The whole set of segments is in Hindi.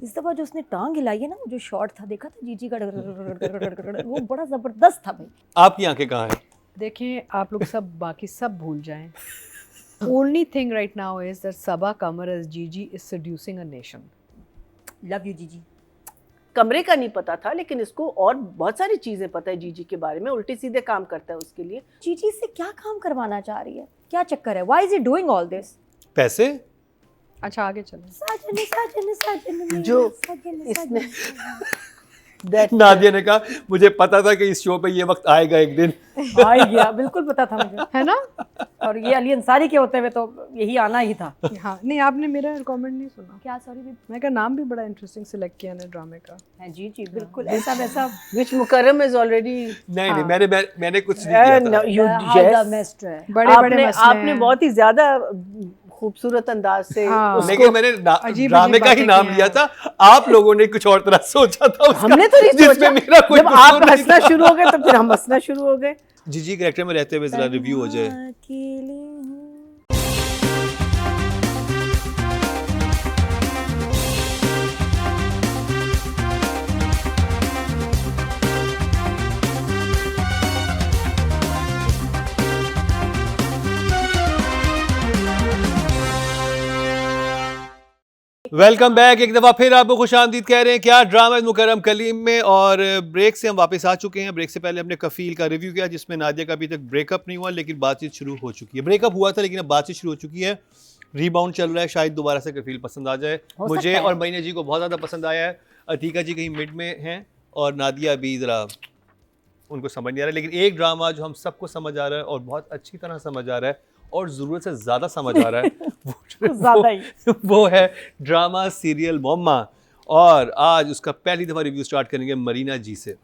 इस दफा जो उसने टांग हिलाई है ना, वो जो शॉट था देखा था जीजी का, वो बड़ा जबरदस्त था भाई। आपकी आंखें कहाँ हैं? देखें आप लोग सब बाकी सब भूल जाएं। Only thing right now is that Sabah Kamar as Gigi is seducing a nation. Love you जीजी। कमरे का नहीं पता था, लेकिन इसको और बहुत सारी चीजें पता है जीजी के बारे में, उल्टे सीधे काम करता है उसके लिए। जीजी से क्या काम करवाना चाह रही है, क्या चक्कर है, why is he doing all this? पैसे? अच्छा आगे चलें। साजन साजन साजन जो साजन इसने नादिया ने कहा मुझे पता था कि इस शो पे ये वक्त आएगा एक दिन। आ ही गया, बिल्कुल पता था मुझे, है ना? और ये अली अंसारी के होते हुए तो यही आना ही था। हाँ नहीं, आपने मेरा कमेंट नहीं सुना। क्या? सॉरी भी मैं का नाम भी बड़ा इंटरेस्टिंग सिलेक्ट किया ने ड्रामे का। है जी जी, बिल्कुल ऐसा वैसा। विच मुकर्रम इज ऑलरेडी नहीं मैंने कुछ नहीं किया था। बड़े बड़े आपने बहुत ही ज्यादा खूबसूरत अंदाज से लेकिन मैंने ड्रामे का ही नाम लिया था, आप लोगों ने कुछ और तरह सोचा था उसका, हमने तो नहीं सोचा। मेरा कोई जब आप हंसना शुरू हो गए तो फिर हम हंसना शुरू हो गए। जीजी कैरेक्टर में रहते हुए जरा रिव्यू हो जाए। वेलकम बैक, एक दफ़ा फिर आपको खुश आमदीद कह रहे हैं। क्या ड्रामा मुकर्रम कलीम में। और ब्रेक से हम वापस आ चुके हैं। ब्रेक से पहले हमने कफील का रिव्यू किया, जिसमें नादिया का अभी तक ब्रेकअप नहीं हुआ, लेकिन बातचीत शुरू हो चुकी है। ब्रेकअप हुआ था लेकिन अब बातचीत शुरू हो चुकी है, रीबाउंड चल रहा है, शायद दोबारा से कफील पसंद आ जाए। मुझे और महीना जी को बहुत ज़्यादा पसंद आया है। अतीका जी कहीं मिड में हैं और नादिया भी ज़रा उनको समझ नहीं आ रहा है। लेकिन एक ड्रामा जो हम सबको समझ आ रहा है और बहुत अच्छी तरह समझ आ रहा है और ज़रूरत से ज़्यादा समझ आ रहा है वो है ड्रामा सीरियल मोम्मा। और आज उसका पहली दफ़ा रिव्यू स्टार्ट करेंगे मरीना जी से।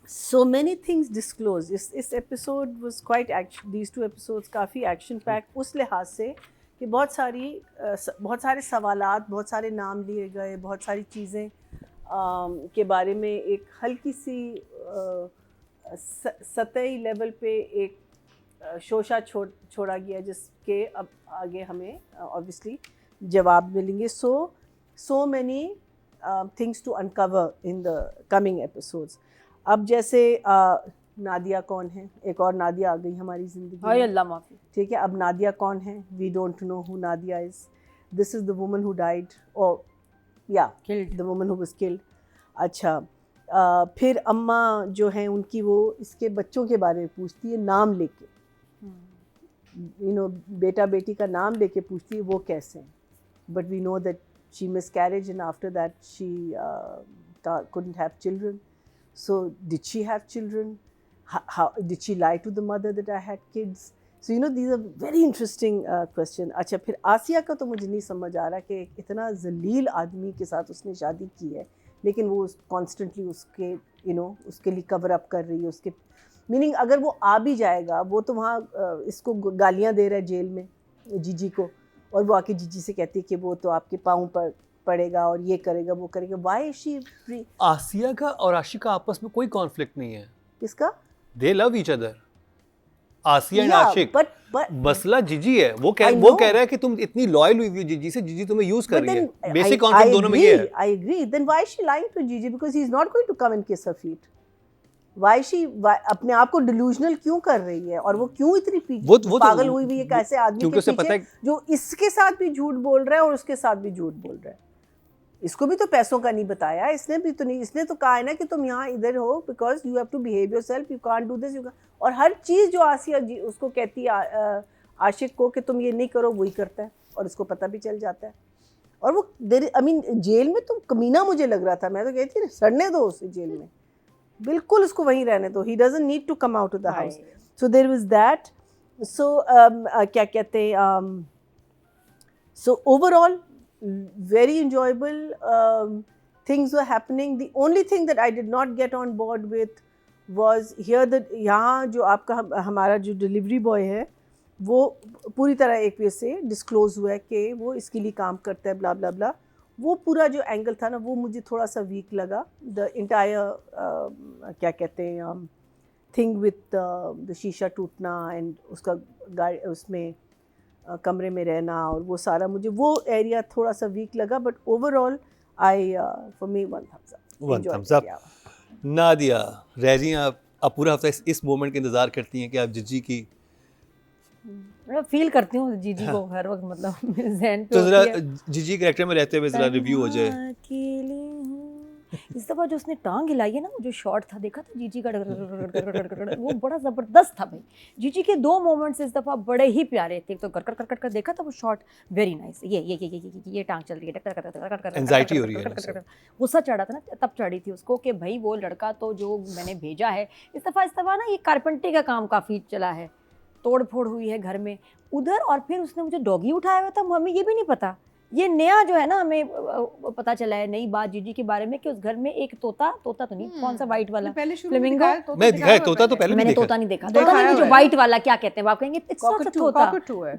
So many things disclosed. इस episode was quite action. These two episodes काफ़ी action packed उस लिहाज से कि बहुत सारे सवालात, बहुत सारे नाम लिए गए, बहुत सारी चीज़ें के बारे में एक हल्की सी सतही लेवल पे एक शोशा छोड़ा गया, जिसके अब आगे हमें ऑब्वियसली जवाब मिलेंगे। So many things to uncover in the coming episodes. अब जैसे नादिया कौन है, एक और नादिया आ गई हमारी ज़िंदगी में। अल्लाह माफ़ी। ठीक है, अब नादिया कौन है, we don't know who Nadia is. This is the woman who died, और या the woman who was killed. अच्छा, फिर अम्मा जो हैं उनकी, वो इसके बच्चों के बारे में पूछती है नाम लेके, बेटा बेटी का नाम लेके पूछती है वो कैसे हैं। But we know that she miscarried and after that she couldn't have children. So did she have children? How did she lie to the mother that I had kids? So these are very interesting question. अच्छा, फिर आसिया का तो मुझे नहीं समझ आ रहा कि इतना जलील आदमी के साथ उसने शादी की है, लेकिन वो कॉन्स्टेंटली उसके उसके लिए कवर अप कर रही है। उसके मीनिंग अगर वो आ भी जाएगा, वो तो वहाँ इसको गालियाँ दे रहा है जेल में जीजी को, और वो आके जीजी से कहती है कि वो तो आपके पाँव पर पड़ेगा और ये करेगा वो करेगा। Why is she free? Asiya का और आशिक का आपस में कोई कॉन्फ्लिक्ट नहीं है। किसका? They love each other, Asiya and Ashiq. But मसला जीजी है। वो कह रहा है कि तुम इतनी लॉयल हुई हो जीजी से, जीजी तुम्हें यूज कर रही है। बेसिक कॉन्फ्लिक्ट दोनों में ये है। I agree. Then why is she lying to Jiji? Because he is not going to come and kiss her feet. Why अपने आप को डिल्यूजनल क्यों कर रही है, और वो क्यों इतनी पागल हुई भी एक ऐसे आदमी के पीछे जो इसके साथ भी झूठ बोल रहा है और उसके साथ भी झूठ बोल रहा है। इसको भी तो पैसों का नहीं बताया, इसने भी तो नहीं, इसने तो कहा है ना कि तुम यहाँ इधर हो because you have to behave yourself, you can't do this, और हर चीज़ जो आसिया जी उसको कहती है आशिक को कि तुम ये नहीं करो, वही करता है और उसको पता भी चल जाता है। और वो जेल में तो कमीना मुझे लग रहा था, मैं तो कहती थी सड़ने दो उसे जेल में, बिल्कुल उसको वहीं रहने दो, he doesn't need to come out of the house. So there was that. So क्या कहते हैं, so overall very enjoyable. Things were happening. The only thing that I did not get on board with was here that यहाँ जो आपका हमारा जो डिलीवरी बॉय है वो पूरी तरह एक वे से डिस्क्लोज हुआ है कि वो इसके लिए काम करता है, ब्ला ब्ला ब्ला। वो पूरा जो एंगल था ना, वो मुझे थोड़ा सा वीक लगा। द इंटायर क्या कहते हैं थिंग विथ द शीशा टूटना एंड उसका गाड़ी उसमें कमरे में रहना और वो सारा, मुझे वो एरिया थोड़ा सा वीक लगा, but overall I for me one thumbs up. Nadia, रह रही हैं आप पूरा हफ्ता इस मोमेंट का इंतजार करती हैं कि आप जिजी की, मैं फील करती हूँ जीजी को हर वक्त, मतलब मेरे ज़हन पे तो होती जरा है। जिजी कैरेक्टर में रहते हुए जरा रिव्यू हो जाए। अकेले हूँ। इस दफा जो उसने टांग हिलाई है ना, वो जो शॉट था देखा था जीजी का, वो बड़ा जबरदस्त था भाई। जीजी के 2 मोमेंट्स इस दफा बड़े ही प्यारे थे। तो कर कर देखा था वो शॉट, वेरी नाइस। ये टांग चल रही है, एंजाइटी हो रही है, गुस्सा चढ़ा था ना, तब चढ़ी थी उसको कि भाई वो लड़का तो जो मैंने भेजा है। इस दफा ना ये कारपेंटरी का काम काफ़ी चला है, तोड़ फोड़ हुई है घर में उधर, और फिर उसने मुझे डॉगी उठाया हुआ था, हमें ये भी नहीं पता। ये नया जो है ना, हमें पता चला है नई बात जीजी के बारे में कि उस घर में एक तोता तो नहीं, कौन सा वाइट वाला, फ्लेमिंगो। मैं दिखाया तोता तो पहले मैंने तोता नहीं देखा, तोता नहीं, जो वाइट वाला क्या कहते हैं आप कहेंगे इट्स नॉट अ तोता,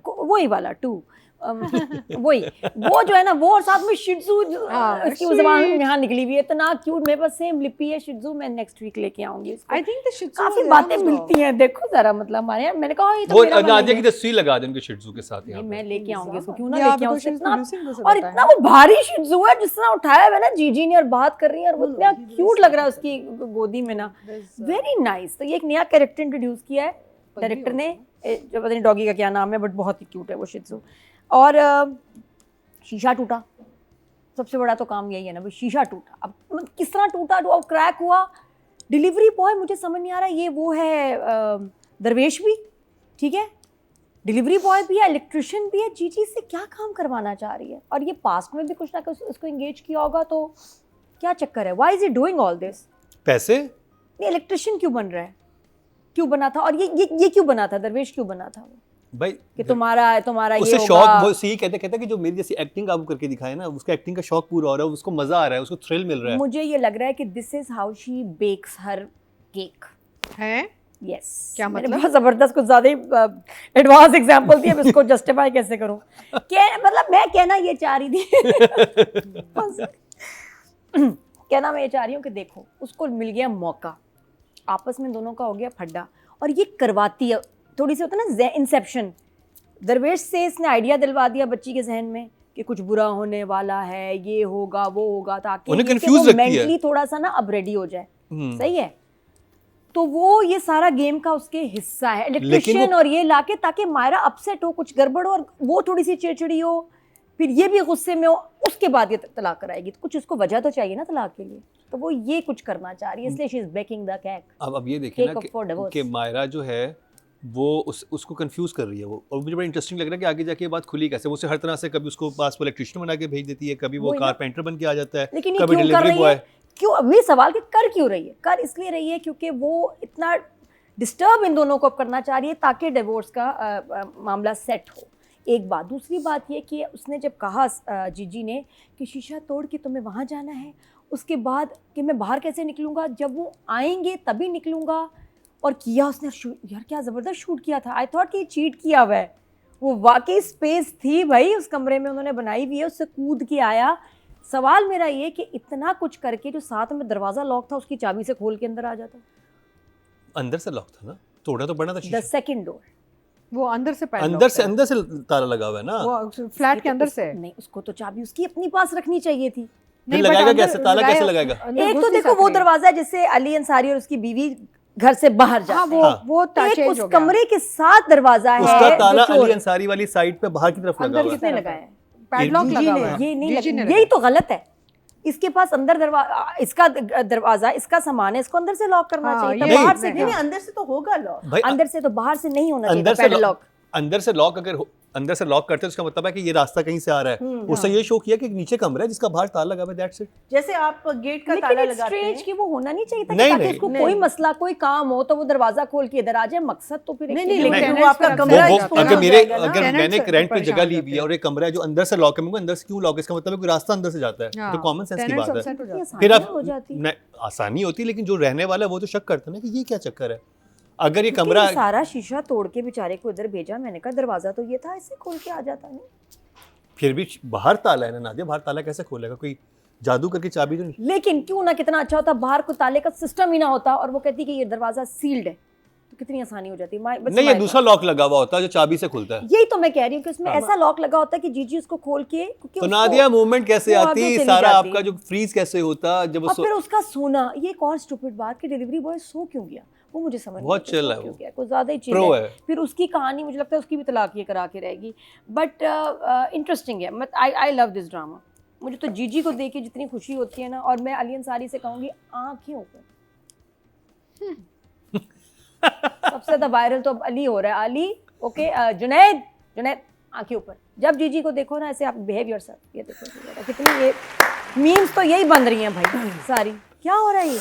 वही वाला 2 वही वो जो है ना, वो और साथ में शिट्जू, इसकी ज़बान यहाँ निकली हुई है, इतना क्यूट। मेरे पास सेम लिपि है शिट्जू, मैं नेक्स्ट वीक लेके आऊंगी इसको। आई थिंक द शिट्जू काफी बातें मिलती हैं, देखो जरा, मतलब हमारे यहाँ, मैंने कहा ये तो वो मेरा वाला नादिया है। की तस्वीर लगा दें उनके शिट्जू के साथ यहाँ मैं लेके आऊंगी इसको, क्यों ना Yeah, लेके आऊं, because she's इतना producing this और at the इतना वो भारी शिट्जू है, जिस तरह उठाया हुआ है ना जीजी ने और बात कर रही है, और वो इतना क्यूट लग रहा है उसकी गोदी में ना, वेरी नाइस। तो ये एक नया कैरेक्टर इंट्रोड्यूस किया है डायरेक्टर ने, जो पता नहीं डॉगी का क्या नाम है, बट बहुत ही क्यूट है वो शिट्जू। और शीशा टूटा, सबसे बड़ा तो काम यही है ना भाई, शीशा टूटा। अब किस तरह टूटा, अब क्रैक हुआ। डिलीवरी बॉय मुझे समझ नहीं आ रहा, ये वो है दरवेश भी, ठीक है, डिलीवरी बॉय भी है, इलेक्ट्रिशियन भी है, जीजी से क्या काम करवाना चाह रही है। और ये पास्ट में भी कुछ ना कुछ इसको एंगेज किया होगा, तो क्या चक्कर है, why is he doing all this. पैसे, ये इलेक्ट्रिशियन क्यों बन रहा है, क्यों बना था, और ये क्यों बना था, दरवेश क्यों बना था वो, भाई कि तुम्हारा ये उससे होगा। शौक, वो सही कहते कि जो मेरी जैसी एक्टिंग आप करके दिखाए ना, उसका एक्टिंग का शौक पूरा हो रहा है, उसको मजा आ रहा है, उसको थ्रिल मिल रहा है। मुझे ये लग रहा है कि this is how she bakes her cake है। यस, क्या मैंने मतलब? बहुत जबरदस्त, कुछ ज्यादा ही एडवांस एग्जांपल दिया, अब इसको जस्टिफाई कैसे करूं। मतलब मैं कहना ये चाह रही थी कहना मैं ये चाह रही हूँ कि देखो, उसको मिल गया मौका, आपस में दोनों का हो गया फड्डा, और ये करवाती है थोड़ी सी, होता है ना इंसेप्शन। दरवेश से इसने आइडिया दिलवा दिया बच्ची के जहन में कि कुछ बुरा होने वाला है, ये होगा वो होगा, ताकि मेंटली थोड़ा सा ना अब रेडी हो जाए। सही है, तो वो ये सारा गेम का उसके हिस्सा है, इलेक्ट्रिशियन और ये लाके, ताकि मायरा अपसेट हो, कुछ गड़बड़ हो, और वो थोड़ी सी चिड़चिड़ी हो, फिर ये भी गुस्से में हो, उसके बाद ये तलाक कराएगी। तो कुछ उसको वजह तो चाहिए ना तलाक के लिए, तो वो ये कुछ करना चाह रही है, इसलिए she is baking the cake. अब ये देखिए ना कि मायरा जो है वो उसको कंफ्यूज कर रही है वो, और मुझे बड़ा इंटरेस्टिंग लग रहा है कि आगे जाके ये बात खुली कैसे। वो उसे हर तरह से, कभी उसको पास वो इलेक्ट्रिशियन बना के भेज देती है, कभी वो कारपेंटर बन के आ जाता है, कभी डिलीवरी बॉय। क्यों, अभी सवाल कि कर क्यों रही है, कर इसलिए रही है क्योंकि वो इतना डिस्टर्ब इन दोनों को अब करना चाह रही है, ताकि डिवोर्स का मामला सेट हो। एक बात, दूसरी बात ये कि उसने जब कहा जीजी ने कि शीशा तोड़ के तुम्हें वहाँ जाना है, उसके बाद कि मैं बाहर कैसे निकलूँगा, जब वो आएंगे तभी निकलूँगा, और किया उसने यार, क्या ज़बरदस्त शूट किया था। आई थॉट कि चीट किया हुआ है, वो वाकई स्पेस थी भाई उस कमरे में, उन्होंने बनाई हुई है, उससे कूद के आया। सवाल मेरा ये कि इतना कुछ करके जो साथ में दरवाज़ा लॉक था, उसकी चाबी से खोल के अंदर आ जाता। अंदर से लॉक था ना, तोड़ा तो बना था शीशा। द सेकंड डोर, वो अंदर से अंदर से ताला लगा हुआ है ना, वो फ्लैट के अंदर से। नहीं, उसको तो चाबी उसकी अपनी पास रखनी चाहिए थी। नहीं, लगाएगा कैसे, ताला कैसे लगाएगा? एक तो देखो वो दरवाजा है जिससे अली अंसारी और उसकी बीवी घर से बाहर जाते हैं, वो एक उस कमरे के साथ दरवाजा है, उसका ताला अली अंसारी वाली साइड पे बाहर की तरफ लगा हुआ है। किसने लगाया है? पैडलॉक लगा हुआ है। ये नहीं, यही तो गलत है। इसके पास अंदर दरवाजा, इसका दरवाजा, इसका सामान है, इसको अंदर से लॉक करना चाहिए था, बाहर से नहीं, अंदर से तो होगा लॉक, अंदर से तो, बाहर से नहीं होना चाहिए पैडलॉक। अंदर से लॉक, अगर अंदर से लॉक करते हैं, उसका मतलब है कि ये रास्ता कहीं से आ रहा है। उससे ये शो किया कि नीचे कमरा है जिसका बाहर ताला लगा हुआ है, दैट्स इट। जैसे आप गेट का ताला लगाते हैं, स्ट्रेंज कि वो होना नहीं चाहिए था, ताकि उसको कोई मसला, कोई काम हो तो वो दरवाजा खोल के इधर आ जाए। मकसद तो फिर नहीं, वो आपका कमरा अगर मैंने एक रेंट पे जगह ली हुई है और एक कमरा है जो अंदर से लॉक है, अंदर से क्यों लॉक है, इसका मतलब है कोई रास्ता अंदर से जाता है, तो कॉमन सेंस की बात है। फिर आप आसानी होती है, लेकिन जो रहने वाला है वो तो शक करता है ना कि ये क्या चक्कर है। अगर ये कमरा सारा शीशा तोड़ के बेचारे को इधर भेजा, मैंने कहा दरवाजा तो ये था, ऐसे खोल के आ जाता। नहीं, फिर भी बाहर ताला है ना नादिया, बाहर ताला कैसे खोलेगा, कोई जादू करके चाबी तो नहीं। लेकिन क्यों ना, कितना अच्छा होता बाहर को ताले का सिस्टम ही ना होता, और वो कहती कि ये दरवाजा सील्ड है, तो कितनी आसानी हो जाती है। नहीं, ये दूसरा लॉक लगा हुआ होता है जो चाबी से खुलता है। यही तो मैं कह रही हूँ कि उसमें ऐसा लॉक लगा होता है कि जीजी उसको खोल के, क्योंकि तो नादिया मूवमेंट कैसे वो आती, आगे चली सारा जाती। आपका जो फ्रीज कैसे होता जब और फिर उसका सोना, ये एक और स्टूपिड बात कि डिलीवरी बॉय सो क्यों गया, वो मुझे समझ बहुत नहीं chill है क्यों वो। गया, कुछ ज्यादा ही चिल Pro है। है। फिर उसकी कहानी मुझे लगता है उसकी भी तलाक ये करा के रहेगी, बट इंटरेस्टिंग है। I love this drama. मुझे तो जीजी को देख के जितनी खुशी होती है ना, और मैं अली अंसारी से कहूँगी आँखें ऊपर। सबसे ज्यादा वायरल तो अब अली हो रहा है। अली ओके, जुनैद आंखें ऊपर। जब जीजी को देखो ना ऐसे आप बिहेव योरसेल्फ। ये देखो कितनी ये मीम्स तो यही बन रही हैं भाई सारी। क्या हो रहा है ये?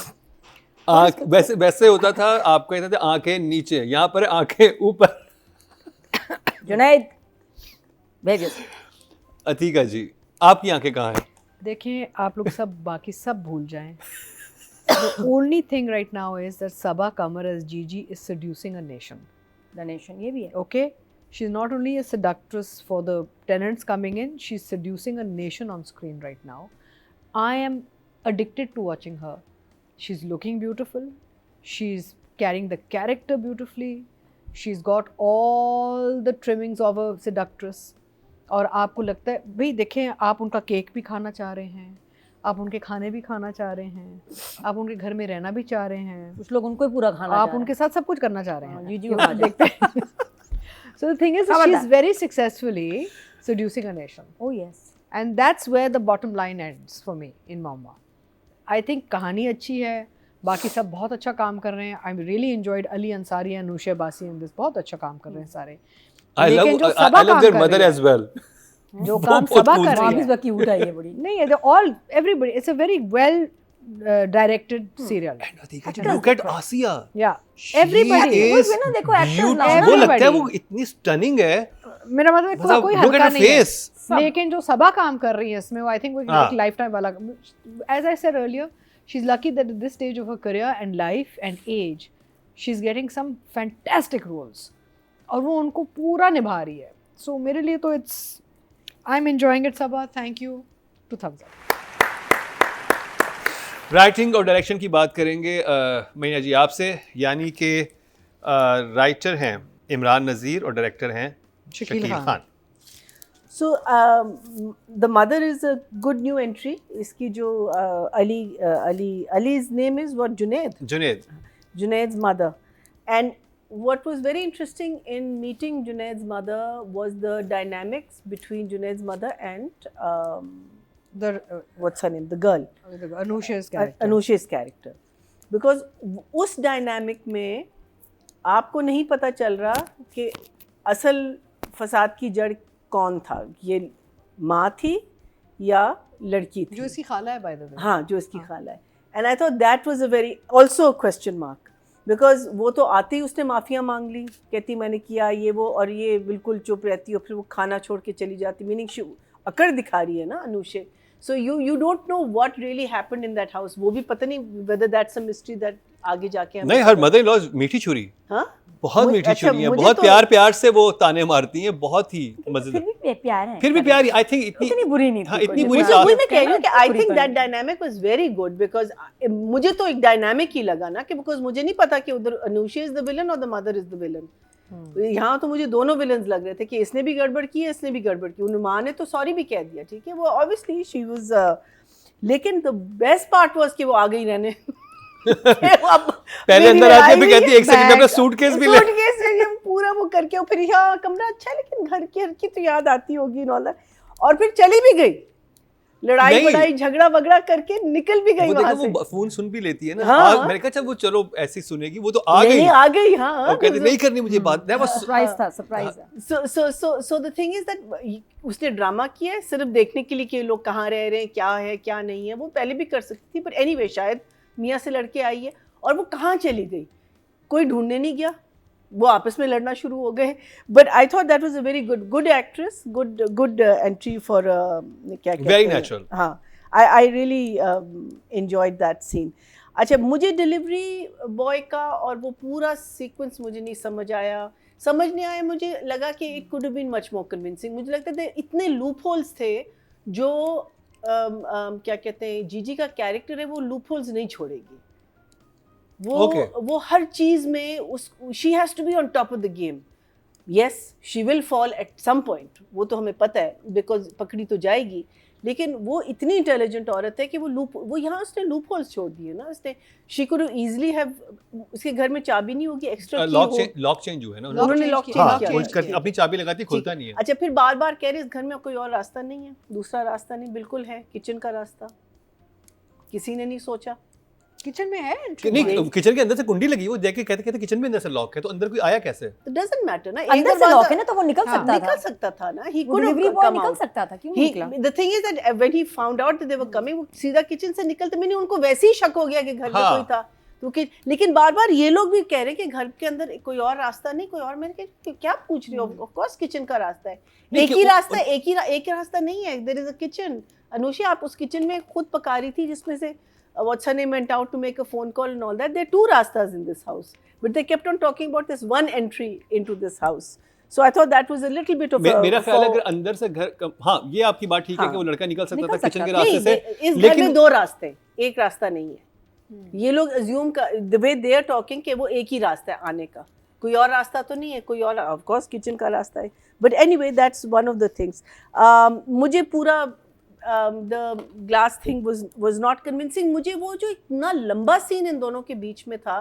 आँख वैसे वैसे होता था, आप कहते थे आंखें नीचे, यहाँ पर आंखें ऊपर। Junaid behave yourself. अतीका जी, आपकी आंखें कहाँ हैं? देखिए, आप लोग सब बाकी सब भूल जाएं। The only thing right now is that Sabaa Kamar as Gigi is seducing a nation. The nation ये भी है। Okay? She's not only a seductress for the tenants coming in, she's seducing a nation on screen right now. I am addicted to watching her. She's looking beautiful. She's carrying the character beautifully. She's got all the trimmings of a seductress. और आपको लगता है भाई देखें, आप उनका केक भी खाना चाह रहे हैं, आप उनके खाने भी खाना चाह रहे हैं, आप उनके घर में रहना भी चाह रहे हैं, कुछ लोग उनको ही पूरा खाना आप चाह रहे उनके साथ सब कुछ करना चाह रहे हैं। हैं। जीजी ये को खा आप देखते हैं। So the thing is, How about she's that? very successfully seducing a nation, Oh yes. and that's where the bottom line ends for me in Mama. I think कहानी अच्छी है, बाकी सब बहुत अच्छा काम कर रहे हैं। I really enjoyed Ali Ansari and Nusha Basi in this, बहुत अच्छा काम कर रहे हैं सारे। I लेकिन love जो सबा I love काम their कर mother रही है, as well. जो वो काम बहुत सबा cool कर थी। रही वापिस है, बाकी उठा है ये बड़ी। नहीं, they're all everybody. It's a very well directed serial. Atika ji, look at Asiya. Yeah, She everybody. is वो भी ना देखो actors beautiful. ना, वो लगता है everybody. वो इतनी stunning है। मेरा मतलब कोई मतलब कोई look at हल्का her नहीं है। face. लेकिन जो सबा काम कर रही है इसमें, वो आई थिंक वो हाँ। एक लाइफ टाइम वाला। As I said earlier, she is lucky that at this stage of her career and life and as she is getting some fantastic roles, और वो उनको पूरा निभा रही है। सो मेरे लिए तो it's, I am enjoying it Saba. Thank you, 2 thumbs up। Writing और डायरेक्शन की बात करेंगे मीना जी आपसे, यानी कि राइटर हैं इमरान नज़ीर और डायरेक्टर हैं Shakeel Shakeel Khan. Khan. So the mother is a good new entry. इसकी जो Ali's name is what? Junaid. Junaid's mother. And what was very interesting in meeting Junaid's mother was the dynamics between Junaid's mother and The what's her name? The girl. Anusha's character. Anusha's character. Because उस dynamic में आपको नहीं पता चल रहा कि असल फसाद की जड़ कौन था, ये माँ थी या लड़की थी। जो इसकी खाला है, बाय द वे। हाँ, जो इसकी खाला है। And I thought that was a very also question mark, because वो तो आते ही उसने माफ़िया मांग ली, कहती मैंने किया ये वो, और ये बिल्कुल चुप रहती और फिर वो खाना छोड़ के चली जाती, मीनिंग अकड़ दिखा रही है ना Anushe. So you don't know what really happened in that house. वो भी पता नहीं whether that's a mystery that आगे जाके नहीं, हर मदर इन लॉ मीठी छुरी, हाँ बहुत मीठी अच्छा, छुरी है, मुझे बहुत तो- प्यार से वो ताने मारती हैं, बहुत ही मजेदार। फिर भी प्यार है। फिर भी प्यार, आई थिंक इतनी बुरी नहीं थी। हाँ, कोई इतनी भी। बुरी मुझे सास- वही मैं कह रही हूँ कि आई पूरी थिंक तरह। That dynamic was very good, because मुझे तो एक डायनामिक ही लगा ना, कि बिकॉज मुझे नहीं पता कि उधर अनुषा इज द विलन और the mother is the villain. यहाँ तो मुझे दोनों विलन्स लग रहे थे कि इसने भी गड़बड़ की है, इसने भी गड़बड़ की। उन माँ ने तो सॉरी भी कह दिया, ठीक है, वो ऑब्वियसली शी वाज, लेकिन द बेस्ट पार्ट वाज कि वो आ गई रहने। पहले अंदर आके भी कहती है एक सेकंड अपना सूटकेस भी ले। सूटकेस ये पूरा वो करके, और फिर यहाँ कमरा अच्छा है लेकिन घर की तो याद आती होगी नॉलर, और फिर चली भी गई, लड़ाई नहीं। बड़ाई झगड़ा वगड़ा करके निकल भी गई वो वहां देखो से। वो फोन सुन भी लेती है ना। हाँ। मैंने कहा अच्छा वो चलो ऐसी सुनेगी, वो तो आ नहीं गई। आ गई, हाँ। वो कहती नहीं करनी मुझे बात। That was- सरप्राइज था, सरप्राइज था। So the thing is that उसने ड्रामा किया है सिर्फ देखने के लिए कि लोग कहाँ रह रहे हैं, क्या है क्या नहीं है। वो पहले भी कर सकती थी, पर एनीवे शायद मियाँ से लड़के आई है, और वो कहाँ चली गई, कोई ढूंढने नहीं गया, वो आपस में लड़ना शुरू हो गए। But I thought that was a very good actress, good entry for क्या कहते हैं, Very natural. हाँ, I really enjoyed that scene. अच्छा, मुझे डिलीवरी बॉय का और वो पूरा सीक्वेंस मुझे नहीं समझ नहीं आया। मुझे लगा कि it could have been much more convincing. मुझे लगता था इतने लूप होल्स थे जो क्या कहते हैं, जीजी का कैरेक्टर है वो लूप होल्स नहीं छोड़ेगी। वो हर चीज में she has to be on top of the game. Yes, she will fall at some point. वो तो हमें पता है, because पकड़ी तो जाएगी. लेकिन वो इतनी इंटेलिजेंट औरत है कि वो यहाँ उसने लूप होल्स छोड़ दिए ना. उसने she could easily have, उसके घर में चाबी नहीं होगी, एक्स्ट्रा लॉक चेंज हुआ है ना उन्होंने लॉक चेंज किया. अपनी चाबी लगाती खुलता नहीं है. अच्छा, फिर बार बार कह रहे इस घर में कोई और रास्ता नहीं है, दूसरा रास्ता नहीं. बिल्कुल है, किचन का रास्ता. किसी ने नहीं सोचा. किचन में है नहीं, किचन के अंदर से कुंडी लगी, वो देख के कहते किचन में अंदर से लॉक है, तो अंदर कोई आया कैसे? It doesn't matter ना. अंदर से लॉक है ना, तो वो निकल सकता था ना. He could have come out. सकता था, क्यों निकला? The thing is that when he found out that they were coming, वो सीधा किचन से निकलते, मैंने उनको वैसे ही शक हो गया कि घर में कोई था. तो लेकिन बार बार ये लोग भी कह रहे कि घर के अंदर कोई और रास्ता नहीं, कोई और. मैंने कहा क्या पूछ रही हो? ऑफ कोर्स किचन का रास्ता है. एक ही रास्ता, एक रास्ता नहीं है. There is a kitchen. Anusha, आप उस किचन में खुद पका रही थी, जिसमें से what's her name went out to make a phone call and all that. There are 2 rastas in this house, but they kept on talking about this one entry into this house. So I thought that was a little bit of मेरा ख्याल है अगर अंदर से घर, हाँ ये आपकी बात ठीक है कि वो लड़का निकल सकता था किचन के रास्ते से. इस घर में 2 रास्ते, एक रास्ता नहीं है. ये लोग assume का the way they are talking कि वो एक ही रास्ता है आने का, कोई और रास्ता तो नहीं है. कोई और, of course किचन का रास्ता है. But anyway, that's one of the things. मुझे पूरा the glass thing was not convincing. मुझे वो जो इतना लंबा सीन इन दोनों के बीच में था,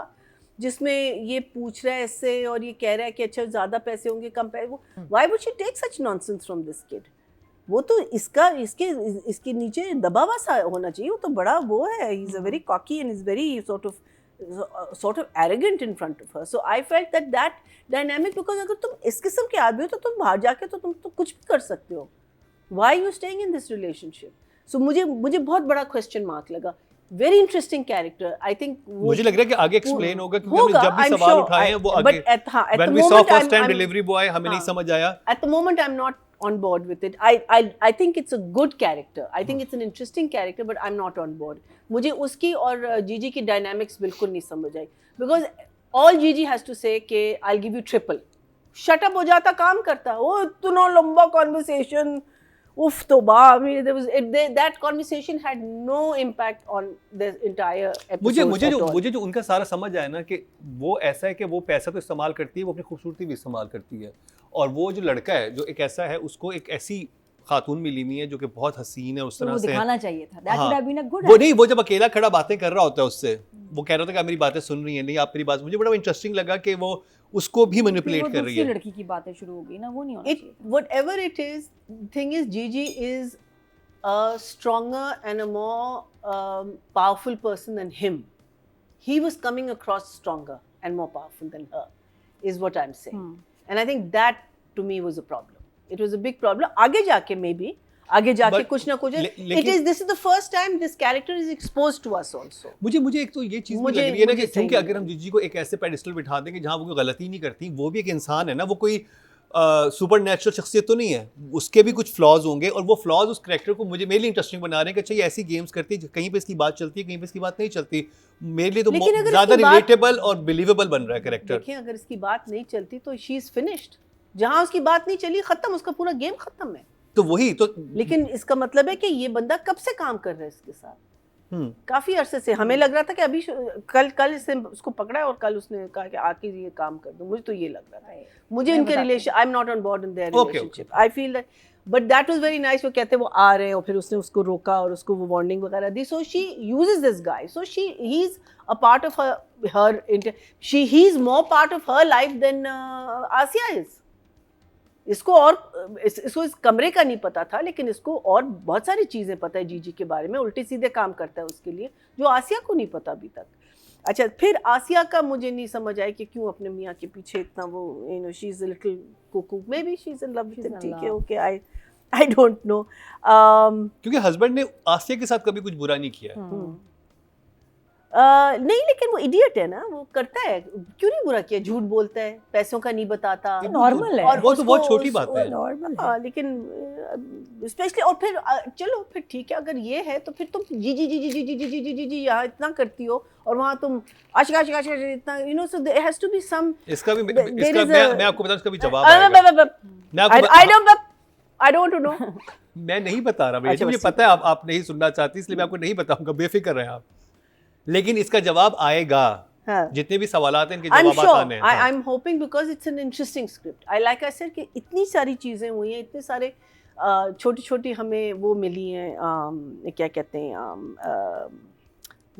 जिसमें ये पूछ रहा है इससे और ये कह रहा है कि अच्छा ज़्यादा पैसे होंगे कम पैसे. Why would she take such nonsense from this kid? वो तो इसके नीचे दबा हुआ सा होना चाहिए. वो तो बड़ा वो है. He's a very cocky and he's very sort of arrogant in front of her. So I felt that dynamic, because अगर तुम इस किस्म के आदमी हो तो तुम बाहर जाके तो तुम तो कुछ भी कर सकते हो. Why are you staying in this relationship? So मुझे बहुत बड़ा question mark लगा. Very interesting character. I think मुझे लग रहा है कि आगे explain होगा, क्योंकि हमने जब भी सवाल उठाए हैं वो आगे. When we saw first time delivery boy, हमें नहीं समझ आया. At the moment I'm not on board with it. I think it's a good character. I think it's an interesting character, but I'm not on board. मुझे उसकी और जीजी की dynamics बिल्कुल नहीं समझ आई. Because all Gigi has to say कि I'll give you triple. Shut up हो जाता, काम करता. वो इतना लंबा conversation. Oof, toba. I mean, that conversation had no impact on the entire episode. मुझे जो उनका सारा समझ आया ना कि वो ऐसा है कि वो पैसा तो इस्तेमाल करती है, वो अपनी खूबसूरती भी इस्तेमाल करती है. और वो जो लड़का है जो एक ऐसा है, उसको एक ऐसी खातून मिली हुई है जो कि बहुत हसीन है, उस तरह से दिखाना चाहिए था. That would have been a good. वो नहीं, वो जब अकेला खड़ा बातें कर रहा होता है उससे, वो कह रहा था कि आप मेरी बातें सुन रही हैं, नहीं आप मेरी बात. मुझे बड़ा इंटरेस्टिंग लगा कि वो उसको भी मैनिपुलेट कर रही है. लड़की की बातें शुरू हो गई ना, वो नहीं होना चाहिए. Whatever it is, thing is Gigi is a stronger and a more powerful person than him. He was coming across stronger and more powerful than her, is what I'm saying. And I think that to me was a problem. It was a big problem. आगे जाके maybe आगे जाके कुछ ना कुछ. This is the first time this character is exposed to us also. मुझे एक तो ये चीज़ लग रही है ना कि क्योंकि अगर हम जीजी को एक ऐसे पेडिस्टल बिठा देंगे जहाँ वो कोई गलती नहीं करती, वो भी एक इंसान है ना, वो कोई सुपर नेचुरल शख्सियत तो नहीं है, उसके भी कुछ फ्लॉज होंगे. और वो फ्लॉज उस कैरेक्टर को मेरे लिए इंटरेस्टिंग बना रहे हैं कि अच्छा ये ऐसी गेम्स करती है, कहीं पे इसकी बात चलती है, कहीं पे इसकी बात नहीं चलती. मेरे लिए तो ज़्यादा रिलेटेबल और बिलीवेबल बन रहा है कैरेक्टर. देखिए, अगर इसकी बात नहीं चलती तो शी इज फिनिश्ड. जहाँ उसकी बात नहीं चली, खत्म, उसका पूरा गेम खत्म है. तो वही तो. लेकिन इसका मतलब है कि ये बंदा कब से काम कर रहा है इसके साथ. काफी अरसे से. हमें लग रहा था कि अभी कल इसने उसको पकड़ा है और कल उसने कहा कि आके ये काम कर दो. मुझे तो ये लग रहा था. मुझे इनके relation, I am not on board in their relationship. I feel that, but that was very nice. वो कहते वो आ रहे हैं और फिर उसने उसको रोका और उसको वो वार्निंग वगैरह दी. So she uses this guy. So he is a part of her he is more part of her life than Asiya is. इसको इस कमरे का नहीं पता था, लेकिन इसको और बहुत सारी चीज़ें पता है जीजी के बारे में. उल्टे सीधे काम करता है उसके लिए, जो आसिया को नहीं पता अभी तक. अच्छा, फिर आसिया का मुझे नहीं समझ आया कि क्यों अपने मियाँ के पीछे इतना वो, she is a little cuckoo. Maybe she is in love with him. ठीक है, ओके, आई डोंट नो. क्योंकि हस्बैंड ने आसिया के साथ कभी कुछ बुरा नहीं किया है. नहीं, लेकिन वो इडियट है ना, वो करता है. क्यों नहीं बुरा किया? झूठ बोलता है, पैसों का नहीं बताता. नॉर्मल है. और वो तो बहुत छोटी बात है. नॉर्मल है. लेकिन स्पेशली, और फिर चलो फिर ठीक है, अगर ये है तो फिर तुम जी जी जी जी जी जी जी जी जी जी जी यहाँ इतना करती हो और वहाँ तुम आशिका इतना, you know. So there has to be some. इसका मैं आपको बताऊं, इसका भी जवाब आएगा. I don't know. मैं नहीं बता रहा भैया, मुझे पता है आप नहीं सुनना चाहती, इसलिए मैं आपको नहीं बताऊंगा, बेफिक्र रहें आप. लेकिन इसका जवाब आएगा. हाँ. जितने भी सवालात हैं इनके I'm जवाब sure. आने हैं। हाँ. I'm hoping because it's an interesting script. Like I said कि इतनी सारी चीजें हुई हैं, इतने सारे छोटी छोटी हमें वो मिली हैं, क्या कहते हैं,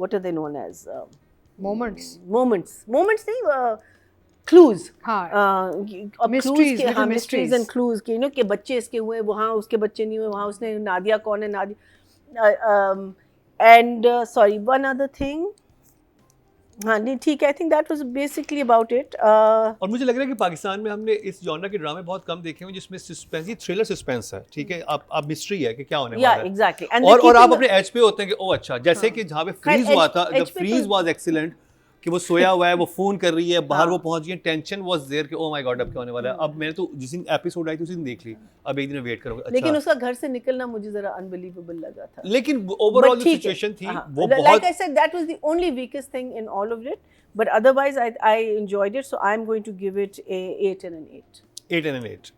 what are they known as Moments. moments नहीं, clues. हाँ. mysteries, little mysteries mysteries. and clues कि कि बच्चे इसके हुए, वहाँ उसके बच्चे नहीं हुए, वहाँ उसने नादिया कौन है, Nadia, and sorry, one other thing. हाँ नहीं ठीक है, I think that was basically about it. और मुझे लग रहा है कि पाकिस्तान में हमने इस जॉनर के ड्रामे बहुत कम देखे हुए जिसमें सस्पेंस, थ्रिलर सस्पेंस है, ठीक है, आप मिस्ट्री है कि क्या होने वाला Yeah, है। exactly. और आप अपने एज पे होते हैं कि ओ अच्छा, जैसे कि जहाँ पे फ्रीज खैर, हुआ था, द edge पे फ्रीज तो- वाज एक्सीलेंट कि वो सोया हुआ है, वो फोन कर रही है, बाहर हाँ। वो पहुंच गई, टेंशन वाज देयर कि ओ माय गॉड अब क्या होने वाला है। अब मैंने तो जिस दिन एपिसोड आई थी उसी दिन देख ली, अब एक दिन वेट करूंगा। लेकिन अच्छा, उसका घर से निकलना मुझे जरा अनबिलीवेबल लगा था। लेकिन ओवरऑल But जो ठीक है, सिचुएशन थी हाँ, वो like बहुत I said, that was the only weakest thing in all of it. But otherwise, I enjoyed it. So I'm going to give it a 8 and an 8. 8 and an 8।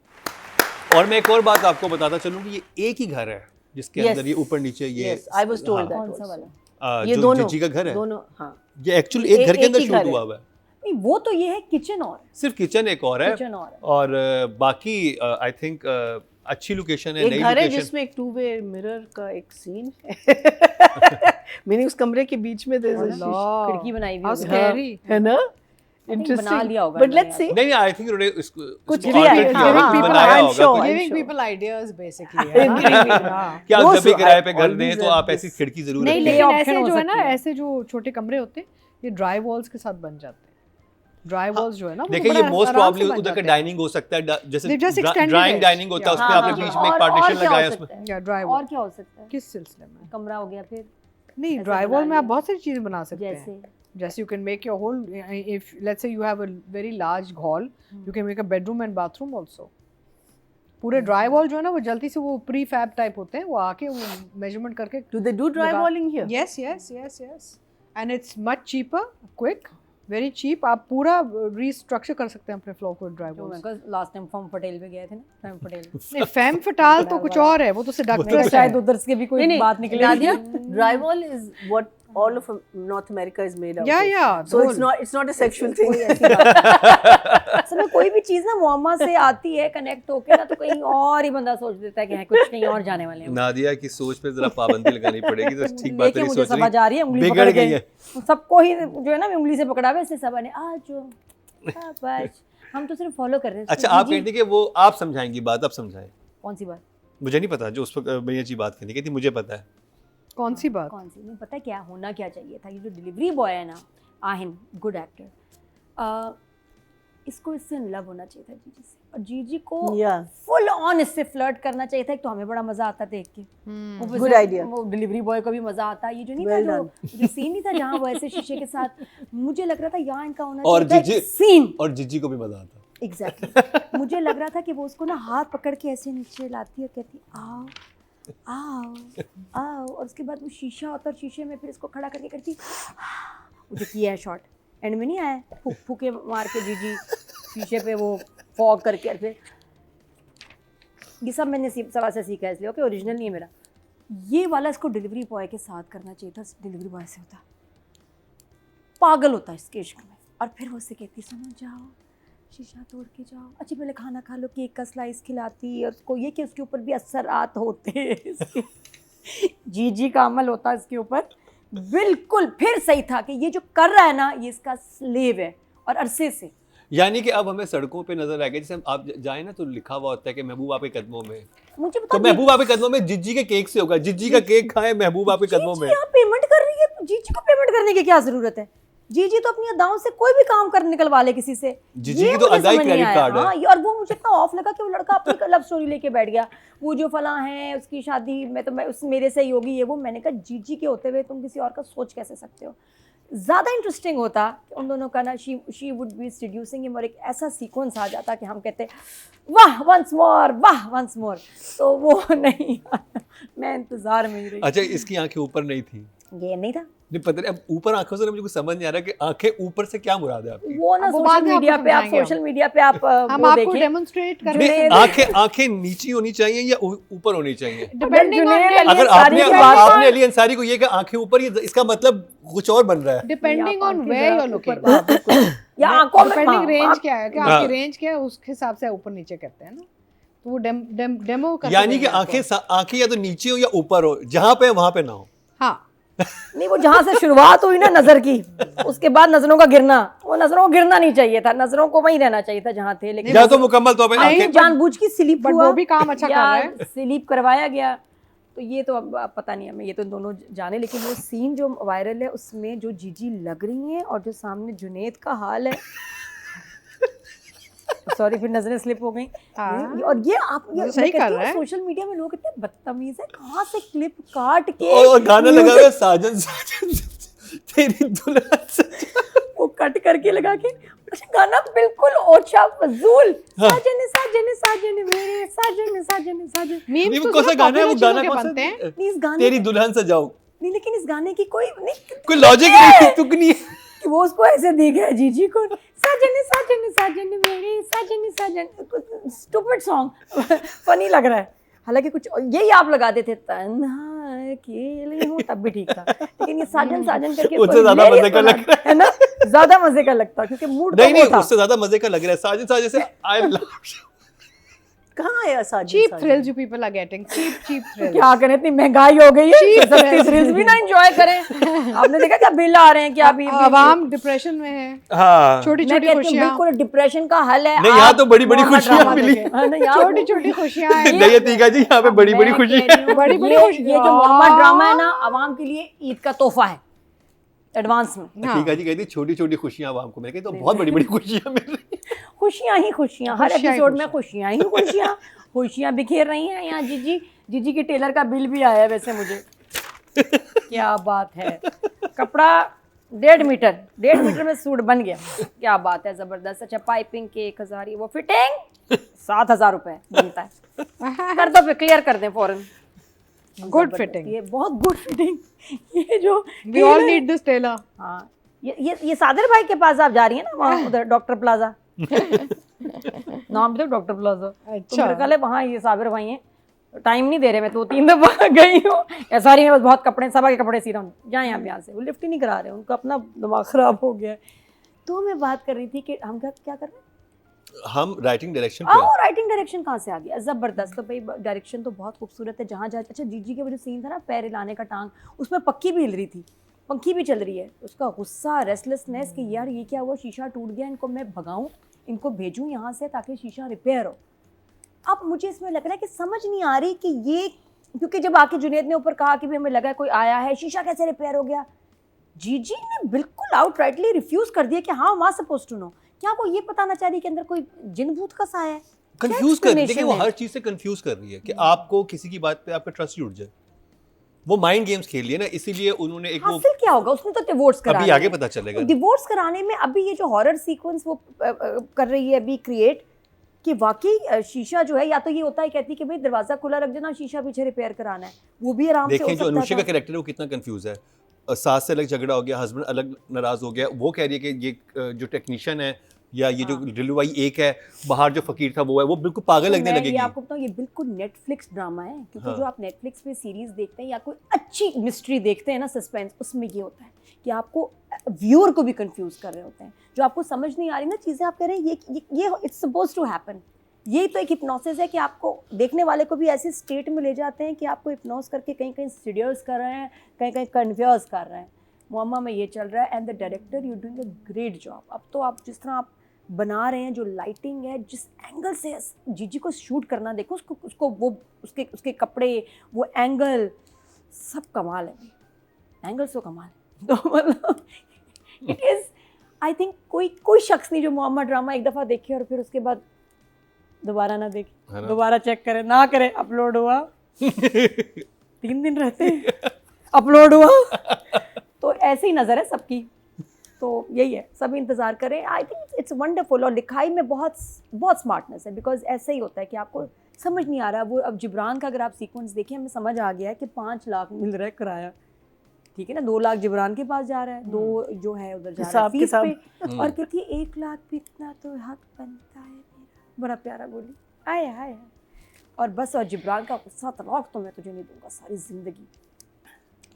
और मैं एक और बात आपको बताता चलूं कि ये एक ही घर है जिसके Yes. अंदर ये ऊपर नीचे ये Yes, I was told हाँ, that कौन सा also. वाला? ये जो दोनों जिज्जी का घर है, दोनों, हाँ, ये एक्चुअली एक घर के एक अंदर ही शूट घर है। हुआ हुआ है। नहीं वो तो ये है किचन और सिर्फ किचन एक और है, किचन और है। और बाकी आई थिंक अच्छी लोकेशन है, एक नई घर है लोकेशन। जिसमें एक 2-way मिरर का एक सीन है। मैंने उस कमरे के बीच में there's a Allah. खिड़की बनाई हुई How होगी। scary. है ना? think Interesting. बना लिया होगा But इन्होंने let's see. नहीं आई थिंक उन्होंने इसको कुछ इसको किया है, alter किया giving होगा, कुछ people- बनाया I'm होगा sure. कुछ। Giving sure. people ideas basically. है ना? कि आप Those जब भी who- किराए पे I घर दें always तो have आप ऐसी this. खिड़की जरूर नहीं रखें। लेकिन option ऐसे हो जो है ना, सकती है। ऐसे जो छोटे कमरे होते हैं ये ड्राई वॉल्स के साथ बन जाते हैं। ड्राई वॉल्स जो है ना वो देखिए बड़ा ये मोस्ट आराम से प्रोबेबली बन उधर का जाते हैं। डाइनिंग हो सकता है, जैसे They just extended drawing it. Dining होता है, उसमें Yeah. आपने हाँ, बीच हाँ, में एक और पार्टीशन क्या हो लगाया सकता उसमें। है? या ड्राई और वॉल क्या हो सकता है? किस सिलसिले में? कमरा हो गया फिर नहीं ऐसे ड्राई बना वॉल में आप लिया। बहुत सारी चीजें बना सकते हैं। जैसे जैसे you can make your whole, if let's say you have a very large hall, you can make a bedroom and bathroom also. पूरे ड्राई वॉल जो है ना वो जल्दी से वो प्री फैब टाइप होते हैं, वो आके वो मेजरमेंट करके Do they do drywalling here? yes yes yes yes and it's much cheaper, quick, very cheap. आप पूरा restructure कर सकते हैं अपने फ्लोर को ड्राई जो वॉल मैं लास्ट टाइम फॉर्म पटेल पे गए थे ना, फॉर्म पटेल नहीं फैम फटाल तो कुछ और है, वो तो सेडक्टिव तो है। शायद उधर से भी कोई नहीं, बात निकले Nadia, drywall is what all of North America is made out Yeah, of. yeah, So whole. it's not a sexual thing. कोई ऐसी बात असल में कोई भी चीज ना मुअम्मा से आती है कनेक्ट होके ना, तो कहीं और ही बंदा सोच देता है कि है कुछ कहीं और जाने वाले हैं। नादिया की सोच पे जरा पाबंदी लगानी पड़ेगी, तो ठीक बात लेके नहीं मुझे सोच समझ आ रही है, उंगली बिगड़ पकड़ गई के है। सबको ही जो है ना, मैं उंगली से पकड़ा हुआ, इससे सबा ने आज बस हम तो सिर्फ फॉलो कर रहे हैं। अच्छा आप कहती कि वो आप समझाएंगी बात, आप समझाएं। कौन सी बात? मुझे नहीं पता, जो उस वक्त भैया जी बात करनी कहती मुझे पता है। कौन सी बात? कौन सी नहीं पता, क्या होना क्या चाहिए था। ये जो डिलीवरी बॉय है ना, आहिन गुड एक्टर, इसको इससे लव होना चाहिए था जीजी से, और जीजी को Yeah. फुल ऑन इससे फ्लर्ट करना चाहिए था। एक तो हमें बड़ा मजा आता देख के, वो Good idea. वो डिलीवरी बॉय को भी मजा आता। ये जो नहीं Well था, done. जो सीन नहीं था जहाँ वो ऐसे शीशे के साथ, मुझे लग रहा था यहाँ इनका होना और चाहिए जीजी सीन। और जिज्जी को भी मजा आता। एग्जैक्टली मुझे लग रहा था कि वो उसको ना हाथ पकड़ के ऐसे नीचे लाती है, कहती आओ आओ आओ, और उसके बाद वो शीशा होता है, शीशे में फिर इसको खड़ा करके करती। मुझे किया है शॉट, एंड में नहीं आया, फूक फूके मार के जीजी शीशे पे वो फॉग करके, और फिर ये सब मैंने सवा से सीखा है, इसलिए ओके ओरिजिनल नहीं है मेरा। ये वाला इसको डिलीवरी बॉय के साथ करना चाहिए था। डिलीवरी बॉय से होता पागल होता है इसके इश्क में, और फिर वो उससे कहती सुनो जाओ शीशा तोड़ के जाओ, अच्छा पहले खाना खा लो, केक का स्लाइस खिलाती, और उसको ये कि उसके ऊपर भी असरात होते हैं। जीजी का अमल होता है इसके ऊपर। बिल्कुल फिर सही था कि ये जो कर रहा है ना, ये इसका स्लेव है, और अरसे से। यानी कि अब हमें सड़कों पे नजर आएगा, जैसे आप जाए ना तो लिखा हुआ होता है कि महबूब आपके कदमों में, मुझे बता तो महबूब आपके कदमों में जिज्जी के केक से होगा, जिज्जी का केक खाए महबूब आपके कदमों में। जीजी पेमेंट कर रही है, जीजी को पेमेंट करने की क्या जरूरत है? जीजी तो अपनी अदाओं से कोई भी काम कर निकलवा ले किसी से। जीजी ये की तो मुझे अदाई समझ नहीं क्रेडिट आया। कार्ड है। हाँ, और वो मुझे इतना ऑफ लगा कि वो लड़का अपनी लव स्टोरी लेके बैठ गया, वो जो फला है उसकी शादी में तो मैं उस मेरे से ही होगी ये वो। मैंने कहा जीजी के होते हुए तुम किसी और का सोच कैसे सकते हो? ज़्यादा इंटरेस्टिंग होता कि उन दोनों का ना she would be seducing him, और एक ऐसा सीक्वेंस आ जाता कि हम कहते वाह वंस मोर, वाह वंस मोर, तो वो नहीं। मैं इंतज़ार में ही रही। अच्छा इसकी आंखें ऊपर नहीं थी, ये नहीं था, नहीं पता नहीं, अब ऊपर आंखों से मुझे कुछ समझ नहीं आ रहा कि आंखें ऊपर से क्या मुराद है आपकी? वो ना अब वो बाद में सोशल मीडिया पे आप हम वो आपको देखें। डेमोन्स्ट्रेट कर नहीं, रहे हैं आंखें नीची होनी चाहिए या ऊपर होनी चाहिए? डिपेंडिंग ऑन जुनैद अगर अंसारी की बात आपने अली अंसारी को ये कहा आंखें ऊपर, ये इसका मतलब कुछ और बन रहा है। Depending on where you are looking, या आंखों में डिपेंडिंग रेंज आप- क्या है कि हाँ। आपकी रेंज क्या है उसके हिसाब से ऊपर नीचे करते हैं ना, तो वो डेमो कर यानी कि आंखें या तो नीचे हो या ऊपर हो, जहां पे वहां पे ना हो। हाँ नहीं, वो जहां से शुरुआत हुई ना नजर की, उसके बाद नजरों का गिरना, वो नजरों को गिरना नहीं चाहिए था, नजरों को वहीं रहना चाहिए था जहां थे। लेकिन या तो मुकम्मल तौर पे नहीं, आंखें जानबूझ की स्लीप बट हुआ वो भी काम अच्छा कर या रहा है। स्लीप करवाया गया, तो ये तो अब पता नहीं हमें, ये तो दोनों जाने। लेकिन वो सीन जो वायरल है उसमें जो जीजी लग रही हैं और जो सामने जुनैद का हाल है सॉरी फिर नजरें स्लिप हो गई। हाँ। और ये आप ये सही कर रहा है। सोशल मीडिया में लोग इतने बदतमीज है, कहाँ से क्लिप काट के और गाना लगा music हुआ है, साजन साजन तेरी दुल्हन सजा। वो कट करके लगा के, अच्छा गाना बिल्कुल ओछा फजूल, साजन साजन साजन मेरे साजन साजन साजन। मीम्स नहीं, तो वो कौन सा सिर्फ गाना है? वो popular गाना चीजों के कौन सा? बनते हैं। नहीं, इस गाने तेरी दुल्हन सजाओ, नहीं, लेकिन इस गाने की कोई नहीं कोई लॉजिक नहीं, तुक नहीं है। कि वो उसको ऐसे देख रहा है जीजी को, साजन साजन साजन मेरे साजन साजन, स्टूपिड सॉन्ग फनी लग रहा है। हालांकि कुछ यही आप लगाते थे, तन्हा अकेले हूँ, तब भी ठीक था। लेकिन ये साजन साजन करके उससे ज्यादा यही मजे का लग रहा है ना, ज्यादा मजे का लगता, क्योंकि मूड नहीं तो वो नहीं, था। उससे ज्यादा मजे का लग रहा है साजन साजन से। आई लव कहाँ आया Sajan cheap Sajan? Thrills you people are getting, cheap thrills. क्या करें, इतनी महंगाई हो गई है, सस्ती थ्रिल्स भी ना एंजॉय करें। आपने देखा क्या बिल आ रहे हैं, क्या अभी आवाम डिप्रेशन में है, हाँ छोटी मैं छोटी कहती हूँ खुशियाँ, बिल्कुल डिप्रेशन का हल है। नहीं, यहाँ आप तो बड़ी-बड़ी मोहम्मद खुशियाँ ड्रामा मिली। देखें। हाँ, ना, यहाँ छोटी छोटी खुशियाँ हैं। नहीं तीका जी, यहाँ पे बड़ी बड़ी मैं खुशी कह रही हूँ, बड़ी-बड़ी ये खुशियाँ। जो मोहम्मद ड्रामा है ना, आवाम के लिए ईद का तोहफा है एडवांस में। हाँ। तीका जी कहती छोटी छोटी खुशियां आवाम को, मैं कहती तो बहुत बड़ी बड़ी खुशियां मिल रही हैं। खुशियाँ ही खुशियाँ, हर खुशियाँ ही एपिसोड में खुशियाँ ही खुशियाँ, खुशियाँ बिखेर रही हैं। यहाँ जीजी की टेलर का बिल भी आया है वैसे मुझे। क्या बात है, कपड़ा 1.5 मीटर में सूट बन गया, क्या बात है, जबरदस्त। अच्छा पाइपिंग के 1000, वो फिटिंग 7000 रुपए बनता है, कर दो फिर, क्लियर कर दें फौरन। गुड फिटिंग, ये बहुत गुड फिटिंग। ये जो we all need this tailor. हाँ, ये सादिर भाई के पास आप जा रही हैं ना, वहाँ उधर डॉक्टर प्लाजा नाम भी तो डॉक्टर प्लाजा। अच्छा। मेरे ख्याल है वहाँ ये साबिर भाई हैं, टाइम नहीं दे रहे, मैं 2-3 दफा गई हूँ। सारी में बस बहुत कपड़े, सबा के कपड़े सी रहा हूँ, जाए यहाँ से, वो लिफ्ट ही नहीं करा रहे, उनका अपना दिमाग खराब हो गया है। तो मैं बात कर रही थी कि हम क्या कर रहे हैं, हम राइटिंग डायरेक्शन आओ पे राइटिंग डायरेक्शन कहाँ से आ गया, जबरदस्त। तो भाई डायरेक्शन तो बहुत खूबसूरत है, जहाँ जहाँ, अच्छा जीजी के वो जो सीन था ना पैर हिलाने का, टांग उसमें पक्की भी हिल रही थी, पंखी भी चल रही है, उसका गुस्सा, रेस्टलेसनेस कि यार ये क्या हुआ, शीशा टूट गया, इनको मैं भगाऊं, इनको भेजूं यहाँ से ताकि शीशा रिपेयर हो। अब मुझे इसमें लग रहा है कि समझ नहीं आ रही कि ये, क्योंकि जब आके जुनैद ने ऊपर कहा कि भाई हमें लगा कोई आया है, शीशा कैसे रिपेयर हो गया, जीजी ने बिल्कुल आउटराइटली रिफ्यूज कर दिया कि हाँ वहाँ सपोज टू नो। क्या वो ये पता ना चाह रही कि अंदर कोई जिन भूत का सा है? कंफ्यूज कर रही है, देखिए वो explanation हर चीज से कंफ्यूज कर रही है कि आपको किसी की बात पे आपका ट्रस्ट जुड़ जाए। वो माइंड गेम्स खेल लिए ना, इसीलिए उन्होंने एक वो, हासिल क्या होगा, उसने तो डिवोर्स करा अभी लिया आगे है। पता चलेगा। डिवोर्स कराने में अभी ये जो हॉरर सीक्वेंस वो कर रही है अभी क्रिएट, कि वाकई शीशा जो है, या तो ये होता है कहती कि भाई दरवाजा खुला रख देना, शीशा पीछे रिपेयर कराना है, वो भी आराम से हो देखें जो सकता अनुष्का का था। कैरेक्टर है वो कितना कंफ्यूज है। सास से अलग झगड़ा हो गया, हस्बैंड अलग नाराज हो गया, वो कह रही है कि ये जो टेक्नीशियन है या ये जो डिलीवरी एक है, बाहर जो फकीर था वो है, वो बिल्कुल पागल तो लगने मैं लगेगी। ये आपको बताऊं, ये बिल्कुल नेटफ्लिक्स ड्रामा है, क्योंकि हाँ। जो आप नेटफ्लिक्स पे सीरीज देखते हैं या कोई अच्छी मिस्ट्री देखते हैं ना, सस्पेंस, उसमें ये होता है कि आपको व्यूअर को भी कंफ्यूज कर रहे होते हैं, जो आपको समझ नहीं आ रही ना चीज़ें, आप कह रहे हैं ये इट्स सपोज टू हैपन। यही तो एक हिप्नोसिस है कि आपको देखने वाले को भी ऐसे स्टेट में ले जाते हैं कि आपको हिप्नोस करके कहीं कहीं सीरियस कर रहे हैं, कहीं कहीं कन्फ्यूज कर रहे हैं। मुअम्मा में ये चल रहा है, and the director you doing a great job. अब तो आप जिस तरह आप बना रहे हैं, जो लाइटिंग है, जिस एंगल से जीजी को शूट करना, देखो उसको वो उसके कपड़े, वो एंगल, सब कमाल है, एंगल तो कमाल है। तो मतलब इट इज़, आई थिंक कोई शख्स नहीं जो मोहम्मद ड्रामा एक दफ़ा देखे और फिर उसके बाद दोबारा ना देखे, दोबारा चेक करे ना करे, अपलोड हुआ 3 दिन रहते हैं, अपलोड हुआ, तो ऐसे ही नज़र है सबकी। तो यही है, सब इंतज़ार करें। आई थिंक इट्स वंडरफुल, और लिखाई में बहुत बहुत स्मार्टनेस है, बिकॉज ऐसे ही होता है कि आपको समझ नहीं आ रहा। वो अब जिब्रान का अगर आप सीक्वेंस देखें, हमें समझ आ गया है कि 5 लाख मिल रहा है किराया, ठीक है ना, 2 लाख जिब्रान के पास जा रहा है, 2 जो है उधर जा रहा है हिसाब फीस किताब। पे, और कहती है 1 लाख भी इतना तो हक बनता है मेरा। बड़ा प्यारा बोली, आए हाय, और बस, और जिब्रान का गुस्सा, तलाक तो मैं तुझे नहीं दूंगा सारी जिंदगी।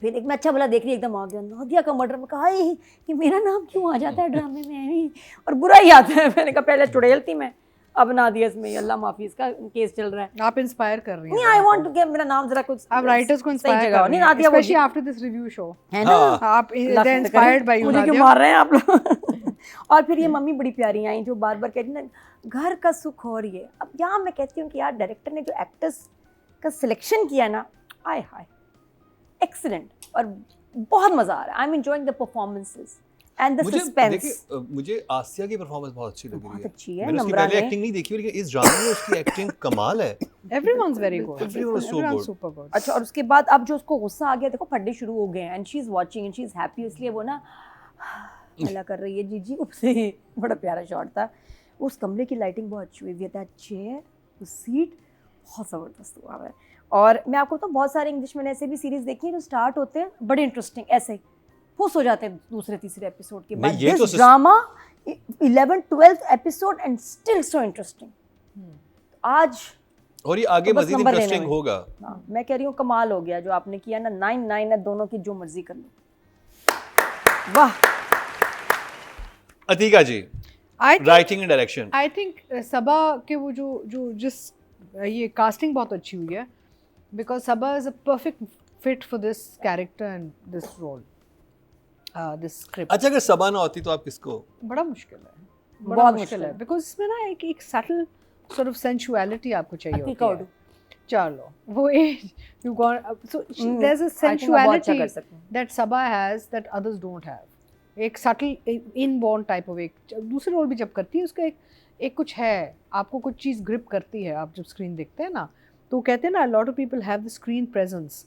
फिर एक मैं अच्छा भला देख रही एकदम आ गया, नादिया का मर्डर में कहा कि मेरा नाम क्यों आ जाता है ड्रामे में भी, और बुरा ही आता है। मैंने कहा पहले चुड़ैल थी मैं, अब नादिया में अल्लाह माफी इसका केस चल रहा है। आप इंस्पायर कर रही हैं। नहीं, आई वांट टू गेट मेरा नाम जरा कुछ, आप राइटर्स को इंस्पायर कर रही नहीं हैं, Nadia, specially after this review show, है ना, आप इंस्पायर्ड बाय यू मुझे क्यों मार रहे हैं आप लोग। और फिर ये मम्मी बड़ी प्यारी आई जो बार बार कहती ना घर का सुख हो रही है। अब यहाँ मैं कहती हूँ कि यार डायरेक्टर ने जो एक्टर्स का सिलेक्शन किया ना, आय हाय, एक्सीलेंट, और बहुत मजा आ रहा है। आई am enjoying the performances and the suspense. मुझे आसिया की परफॉर्मेंस बहुत अच्छी लगी बहुत है। अच्छी है। मैंने उसकी नम्रा पहले ने एक्टिंग नहीं देखी, लेकिन इस ड्रामे में उसकी एक्टिंग कमाल है। Everyone's very good, Everyone is so everyone's good. super good। अच्छा, और उसके बाद अब जो उसको गुस्सा आ गया, देखो फड्डे शुरू हो गए हैं, and she is watching and she is happy, इसलिए वो ना हल्ला कर रही है जीजी से। बड़ा प्यारा शॉट था। उस कमरे की लाइटिंग बहुत अच्छी हुई है, दैट चेयर, वो सीट बहुत ज़बरदस्त हुआ है। और मैं आपको तो बहुत सारे इंग्लिश में ऐसे भी सीरीज़ देखी हैं जो स्टार्ट होते हैं बड़े इंटरेस्टिंग, ऐसे फुस हो जाते हैं दूसरे तीसरे एपिसोड के बाद। ये तो drama 11th-12th episode and still so interesting. आज और ये आगे तो बस मजीद नंबर इंटरेस्टिंग लेने में। होगा। हाँ, मैं कह रही हूँ कमाल हो गया जो आपने किया ना। 9 है, दोनों की जो मर्जी कर लो। वाह। Atiqa ji, writing and direction. I think Saba के वो जो जिस ये कास्टिंग बहुत अच्छी हुई है, because Saba is a perfect fit for this character and this role, this script. अच्छा, अगर सबा ना होती तो आप किसको? बड़ा मुश्किल है, बहुत बड़ा मुश्किल मुश्किल है। है, बिकॉज इसमें ना एक सटल sort of sensuality आपको चाहिए अतीका होती है। उडू। चलो वो you got so there's a I think मैं बहुत अच्छा sensuality कर सकती हूँ। that Sabha has that others don't have. एक subtle inborn type of, एक दूसरे रोल भी जब करती है उसका एक कुछ है, आपको कुछ चीज़ ग्रिप करती है। आप जब स्क्रीन देखते हैं ना, तो कहते हैं ना, a lot of people have the screen presence,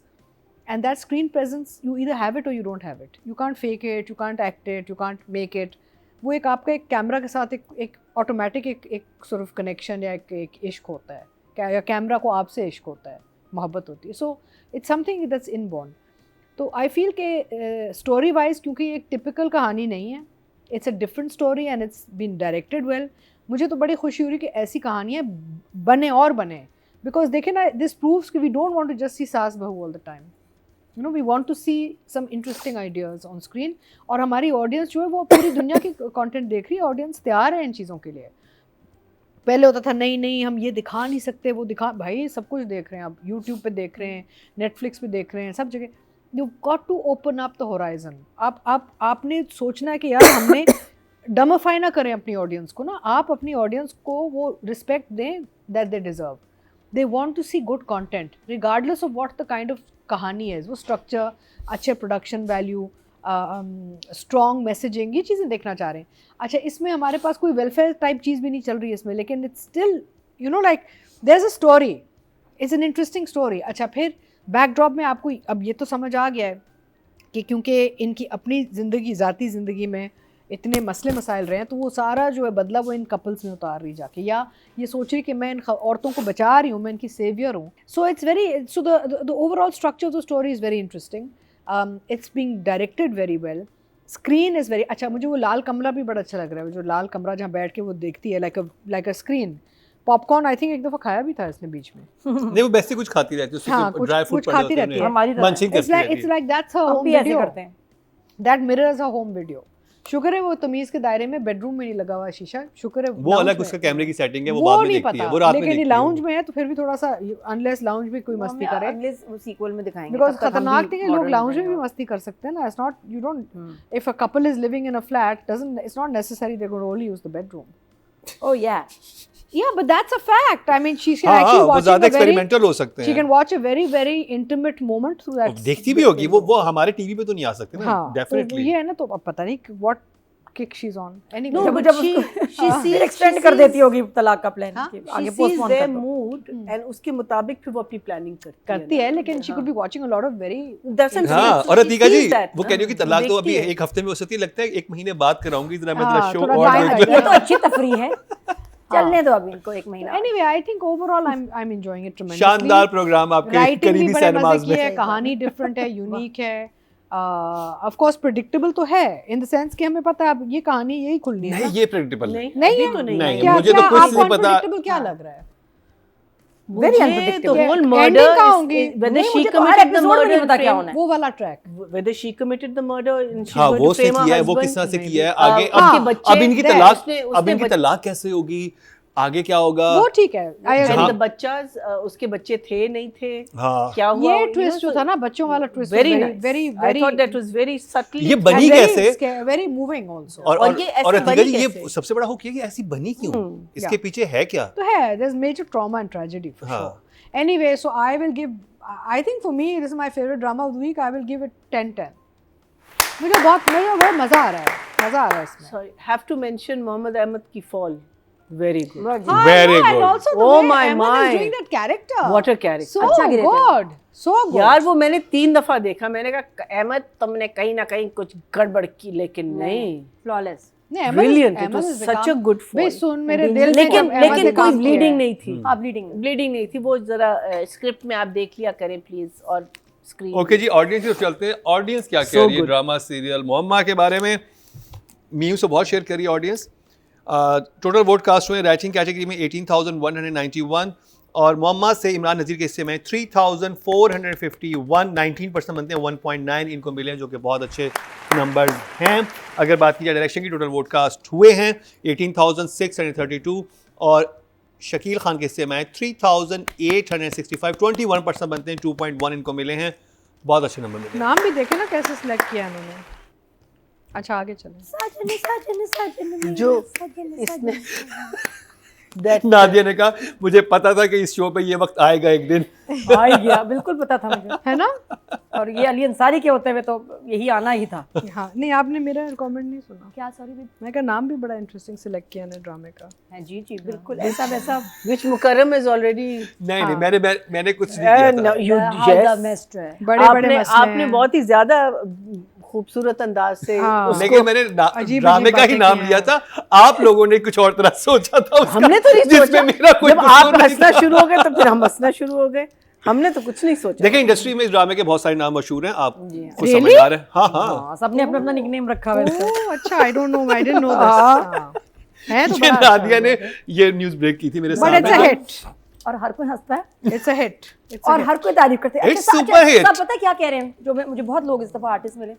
and that screen presence you either have it or you don't have it. You can't fake it, you can't act it, you can't make it. वो एक आपका एक कैमरा के साथ एक ऑटोमेटिक एक sort of कनेक्शन या एक इश्क होता है, या कैमरा को आपसे इश्क होता है, मोहब्बत होती है। So it's something that's inborn. तो आई फील के स्टोरी वाइज, क्योंकि ये एक टिपिकल कहानी नहीं है, it's a different story and it's been directed well. मुझे तो बड़ी खुशी हो रही कि ऐसी कहानियाँ बने और बने, बिकॉज देखें ना, दिस प्रूव्स कि we don't want to just see saas bahu all the time, you know, we want to see some interesting ideas on screen. और हमारी ऑडियंस जो है वो पूरी दुनिया की कंटेंट देख रही है, ऑडियंस तैयार है इन चीज़ों के लिए। पहले होता था नहीं हम ये दिखा नहीं सकते, वो दिखा, भाई सब कुछ देख रहे हैं आप, यूट्यूब पे देख रहे हैं, नेटफ्लिक्स पे देख रहे हैं, सब जगह। You got to open up the horizon. आपने सोचना है कि यार हमने डमफाई ना करें अपनी ऑडियंस को ना, आप अपनी ऑडियंस को वो रिस्पेक्ट दें that they deserve. They want to see good content regardless of what the kind of कहानी है, वो स्ट्रक्चर, अच्छे प्रोडक्शन वैल्यू, स्ट्रॉन्ग मैसेजिंग, ये चीज़ें देखना चाह रहे हैं। अच्छा, इसमें हमारे पास कोई वेलफेयर टाइप चीज़ भी नहीं चल रही है इसमें, लेकिन it's still, you know, like there is a story, it's an interesting story. अच्छा, फिर बैकड्रॉप में आपको अब ये तो समझ आ गया है कि क्योंकि इनकी अपनी ज़िंदगी, ज़ाती ज़िंदगी में इतने मसले मसाइल रहे हैं, तो वो सारा जो है बदला वो इन कपल्स में उतार रही जाके, या ये सोच रही कि मैं इन औरतों को बचा रही हूँ, मैं इनकी सेवियर हूँ। So it's very, so the overall structure of the story is very interesting. It's being directed very well, screen is very अच्छा। मुझे वो लाल कमरा भी बड़ा अच्छा लग रहा है, जो लाल कमरा जहाँ बैठ के वो देखती है, like a screen. Popcorn I think एक दफ़ा खाया भी था इसने बीच में। नहीं, वो वैसे कुछ खाती रहती है, उससे हाँ, कोई ड्राई फ्रूट कुछ खाती रहती है, हमारी तरह। मंचिंग करती रहती है। It's like that's her home भी ऐसे वीडियो, करते हैं। That mirrors her home video. शुक्र है वो तमीज़ के दायरे में, बेडरूम में नहीं लगा हुआ शीशा, शुक्र है। वो अलग उसका कैमरे की सेटिंग है, वो बाद में नहीं देखती है, पता, वो रात में लेकिन देखती है। लाउंज में है तो फिर भी थोड़ा सा, अनलेस लाउंज में कोई मस्ती करे, अगले वो सीक्वल में दिखाएंगे। बिकॉज तब तक हम खतरनाक भी थी कि लोग modern लाउंज में हैं भी मस्ती कर सकते हैं ना। It's not, you don't, if a couple is living in a flat, doesn't, it's not necessary they gonna only use the bedroom. Oh yeah, Yeah, but that's a fact. I mean, she can हाँ, actually वो watch ज़्यादा a very, एक्सपेरिमेंटल हो सकते she हैं। can watch a very, very intimate moment through that. देखती भी होगी वो हमारे टीवी पे तो नहीं आ सकते ना, हाँ, तो डेफिनेटली। ये है ना, तो अब पता नहीं what kick she's on. Anyway. No, जब but जब she उसको sees, एक्सटेंड कर देती होगी तलाक का प्लान, हाँ, आगे she sees पोस्टपोन their कर दो। mood and उसके मुताबिक फिर वो अपनी प्लानिंग करती है, लेकिन she could be watching a lot of very. हाँ, और अतीका जी वो कह रही हो कि तलाक तो देखती अभी है। एक हफ्ते में हो सकती है, लगता है 1 महीने बाद कराऊंगी, जरा मैं हाँ, जरा शो थोड़ा और time देख लगेगा। लूं। ये तो अच्छी तफरी है, चलने दो अभी इनको 1 महीना। Anyway, I think overall I'm enjoying it tremendously. शानदार प्रोग्राम आपके राइटिंग भी करीबी बड़े मजे सिनेमाज की में। है, कहानी डिफरेंट है, यूनिक है, ऑफ कोर्स प्रिडिक्टेबल तो है इन द सेंस कि हमें पता है अब ये कहानी यही खुलनी है नहीं, ना। ये प्रेडिक्टेबल नहीं नहीं अभी तो नहीं नहीं, है। क्या मुझे तो क्या कुछ आपको नहीं पता। unpredictable क्या लग रहा है? Very मुझे unpredictable. तो whole Ending murder कहाँ होगी? whether नहीं, she मुझे तो हर committed the episode में murder नहीं पता and क्या frame- होना है। वो वाला track whether she committed the murder and she's हाँ going वो to उसने frame her किया है, वो husband. किस तरह से Maybe. किया है, आगे हाँ, उनके बच्चे अब इनकी there, तलाक, उसने अब इनकी तलाक कैसे होगी, आगे क्या होगा, वो ठीक है। I and agree. the बच्चा's उसके बच्चे थे नहीं थे, हाँ क्या हुआ, ये you know, ट्विस्ट जो so था ना बच्चों वाला twist very very nice. very I very thought that was very subtly ये बनी कैसे, very moving also. और ये ऐसे और बनी हकीकत ये कैसे? सबसे बड़ा हुक ये कि ऐसी बनी क्यों, इसके Yeah. पीछे है क्या। तो है, there's major trauma and tragedy for हाँ। sure. Anyway, so I will give, I think for me this is my favorite drama of the week. I will give it 10/10. मुझे बहुत मजा आ रहा है, मजा आ रहा है इसमें। sorry have to mention Mohammad Ahmed की fall very good हाँ, Very no, and good. also the Oh way my, Ahmed my. is doing that character. what a character So अच्छा गिरे थे। good, so good. यार वो मैंने 3 दफा देखा, मैंने कहा अहमद तुमने कहीं ना कहीं कुछ गड़बड़ की, लेकिन नहीं फ्लॉलेस नहीं, Ahmed brilliant, it Ahmed was has such a become- good fall. भाई सुन मेरे दिल से लेकिन जब Ahmed ने लेकिन कोई काम किया ब्लीडिंग है। नहीं थी, हाँ ब्लीडिंग ब्लीडिंग नहीं थी, वो जरा स्क्रिप्ट में आप देख लिया करें प्लीज, और स्क्रीन ओके जी, ऑडियंस की तरफ चलते हैं। ऑडियंस क्या कह So रही है good. ड्रामा सीरियल मोहम्मा के बारे में। मीम्स तो बहुत शेयर करी है ऑडियंस। टोटल वोट कास्ट हुए रैचिंग कैटेगरी में 18,191 और मोहम्मा से इमरान नज़ीर के हिस्से में 3,451, 19% बनते हैं, 1.9 इनको मिले हैं, जो कि बहुत अच्छे नंबर्स हैं। अगर बात की जाए डायरेक्शन की, टोटल वोट कास्ट हुए हैं 18,632 और शकील खान के हिस्से में 3,865, 21% बनते हैं, 2.1 इनको मिले हैं, बहुत अच्छे नंबर मिले हैं। नाम भी देखे ना कैसे सिलेक्ट किया इन्होंने। अच्छा आगे चलें। जो इसने that नादिया ने कहा मुझे पता था कि इस शो पे ये वक्त आएगा एक दिन। आ ही गया, बिल्कुल पता था मुझे। है ना? और ये अली अंसारी के होते हुए तो यही आना ही था। हाँ नहीं, आपने मेरा कमेंट नहीं सुना। क्या सॉरी मैं कहा नाम भी बड़ा इंटरेस्टिंग सिलेक्ट किया ने ड्रामे का। है जी जी बिल्कुल ऐसा वैसा। which Mukarram is already नहीं मैंने कुछ नहीं किया no, था। you हाउस yes है। बड़े बड़े आपने मसले आपने हैं। बहुत ही ज्यादा खूबसूरत अंदाज से हाँ। उसको लेकिन मैंने अजीब ड्रामे का ही बातें नाम की लिया हैं। था, आप लोगों ने कुछ और तरह सोचा था उसका, हमने तो नहीं जिसमें सोचा, मेरा कोई जब कसूर आप नहीं हंसना था। शुरू हो गए तो फिर हम हंसना शुरू हो गए, हमने तो कुछ नहीं सोचा। देखिए इंडस्ट्री में इस ड्रामे के बहुत सारे नाम मशहूर हैं, आप कुछ Really? समझदार हैं। हाँ हाँ हाँ सबने अपना अपना निकनेम रखा हुआ है। ओह अच्छा, आई don't no, I didn't know this. है तो ये बड़ा नादिया ने ये न्यूज़ ब्रेक की थी मेरे बट इट्स अ सामने। हिट, और हर कोई हंसता है इट्स अ हिट, इट्स और हर कोई तारीफ करते हैं। It's अच्छा, super hit. सब पता है क्या कह रहे हैं, जो मुझे बहुत लोग इस दफा आर्टिस्ट मिले,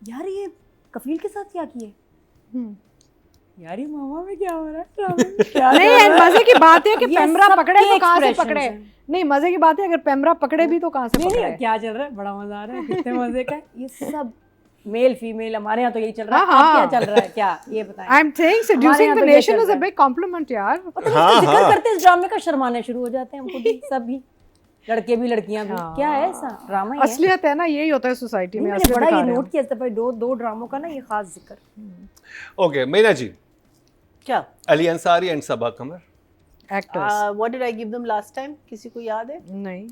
यार ये कफील के साथ क्या किए, यार ये मामा में क्या हो रहा है, ड्रामे में क्या नहीं हो यार, रहा है? मजे की बात है कि ये पेमरा सबके पकड़े तो कहाँ से expressions पकड़े। हैं। नहीं मजे की बात है अगर पेमरा पकड़े भी तो कहाँ से नहीं पकड़े। नहीं क्या चल रहा है, बड़ा मजा आ रहा है, कितने मजे का है। ये सब मेल फीमेल, हमारे यहाँ तो यही चल रहा है। हाँ, आप हाँ। क्या चल रहा है, क्या ये बताएं। आई एम थिंकिंग हमारे सेड्यूसिंग यहाँ द तो ये नेशन चल इज अ रहा है। बिग कॉम्प्लीमेंट यार। पता नहीं हाँ, इसका जिक्र हाँ। करते इस ड्रामे का शर्माने शुरू हो जाते हैं हम खुद ही, सब भी, लड़के भी लड़कियां भी। हाँ। क्या है ऐसा ड्रामा ही है। असलियत है ना, यही होता है सोसाइटी में। मैंने असलियत बड़ा दिखा ये रहे हैं नोट किया इस दफा दो ड्रामों का ना ये खास जिक्र। ओके मीना जी, क्या Ali Ansari and Saba Qamar. Actors. What did I give them last time, किसी को याद है? नहीं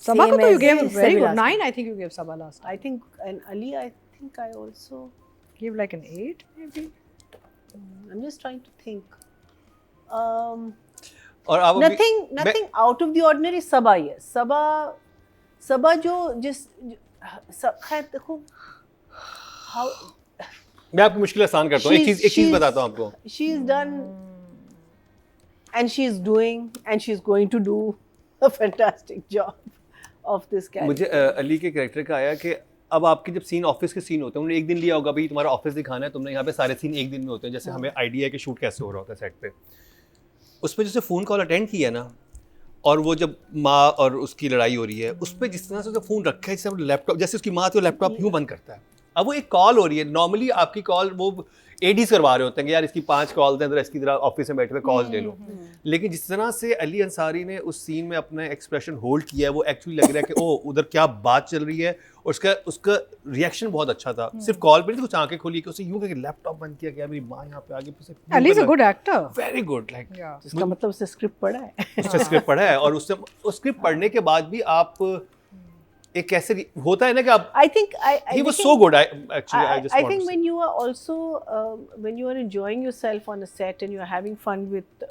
सबा को Same तो you as gave this, very सभी good last 9 I think you gave Saba last I think and Ali I think I also give like an 8 maybe. I am just trying to think और आप अभी- nothing out of the ordinary। सबा ही है, सबा जो खैर देखो how मैं आपकी मुश्किल आसान करता हूँ। एक चीज बताता हूँ आपको। she is done and she is doing and she is going to do a fantastic job of this character। मुझे अली के कैरेक्टर का आया कि अब आपके जब सीन ऑफिस के सीन होते हैं, उन्होंने एक दिन लिया होगा भाई तुम्हारा ऑफिस दिखाना है, तुमने यहाँ पे सारे सीन एक दिन में होते हैं, जैसे हमें आइडिया है कि शूट कैसे हो रहा होता है सेट पे। उसमें जैसे फ़ोन कॉल अटेंड किया ना, और वो जब माँ और उसकी लड़ाई हो रही है, उस पर जिस तरह से उसने फ़ोन रखा है, जैसे लैपटॉप, जैसे उसकी माँ तो लैपटॉप यूँ बंद करता है। अब वो एक कॉल हो रही है, नॉर्मली आपकी कॉल वो एडीज करवा रहे होते हैं कि यार इसकी 5 कॉल्स हैं, इसकी तरह ऑफिस में बैठे हुए कॉल्स ले लो। लेकिन जिस तरह से अली अंसारी ने उस सीन में अपना एक्सप्रेशन होल्ड किया है, वो एक्चुअली लग रहा है कि ओ उधर क्या बात चल रही है, और उसका रिएक्शन बहुत अच्छा था। सिर्फ कॉल पे नहीं, कुछ आंखें खोली कि उसे यूं करके लैपटॉप बंद किया कि मेरी माँ यहाँ पे आगे पीछे। Ali is a good actor. Very good, like इसका मतलब उसने स्क्रिप्ट पढ़ा है। उसने स्क्रिप्ट पढ़ा है, और उससे उस स्क्रिप्ट पढ़ने के बाद भी आप एक कैसे होता है ना कि आप I think he was so good. I just I want to think say. when you are also when you are enjoying yourself on a set and you are having fun with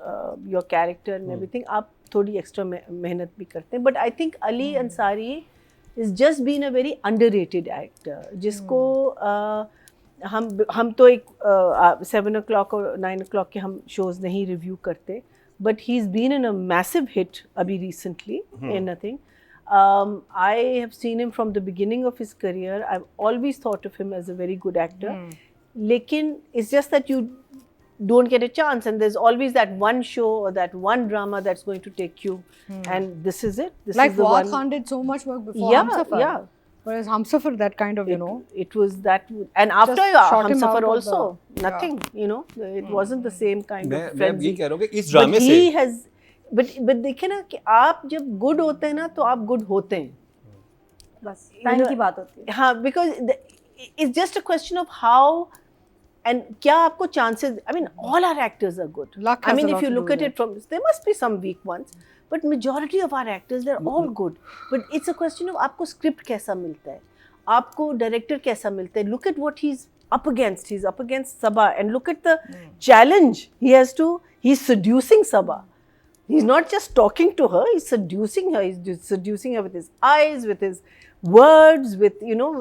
your character and everything, आप थोड़ी extra मेहनत भी करते हैं। But I think Ali Ansari is just been a very underrated actor, जिसको हम तो एक 7 o'clock और 9 o'clock के हम shows नहीं review करते, but he's been in a massive hit अभी recently in Nothing. I have seen him from the beginning of his career. I've always thought of him as a very good actor. Lekin it's just that you don't get a chance, and there's always that one show or that one drama that's going to take you, and this is it. This Like is the Fawad one. Khan did so much work before Yeah, Humsafar. yeah. Whereas Humsafar, that kind of, you know. It was that, and after shot him out Humsafar of also, the- nothing. You know, it wasn't the same kind मैं of ये frenzy. कह रहा हूँ कि इस But ड्रामे से he has, but देखिए ना कि आप जब good होते हैं ना तो आप good होते हैं. बस टाइम की बात होती है. हाँ, because it's just a question of how and क्या आपको chances. I mean, all our actors are good. Luck I has mean, a if lot you to look do at with it from, there must be some weak ones, but majority of our actors they're all good. But it's a question of आपको script कैसा मिलता है, आपको director कैसा मिलता है. Look at what he's up against. He's up against Sabha, and look at the challenge he has to. He's seducing Sabha. He's not just talking to her, he's seducing her. He's seducing her with his eyes, with his words, with, you know,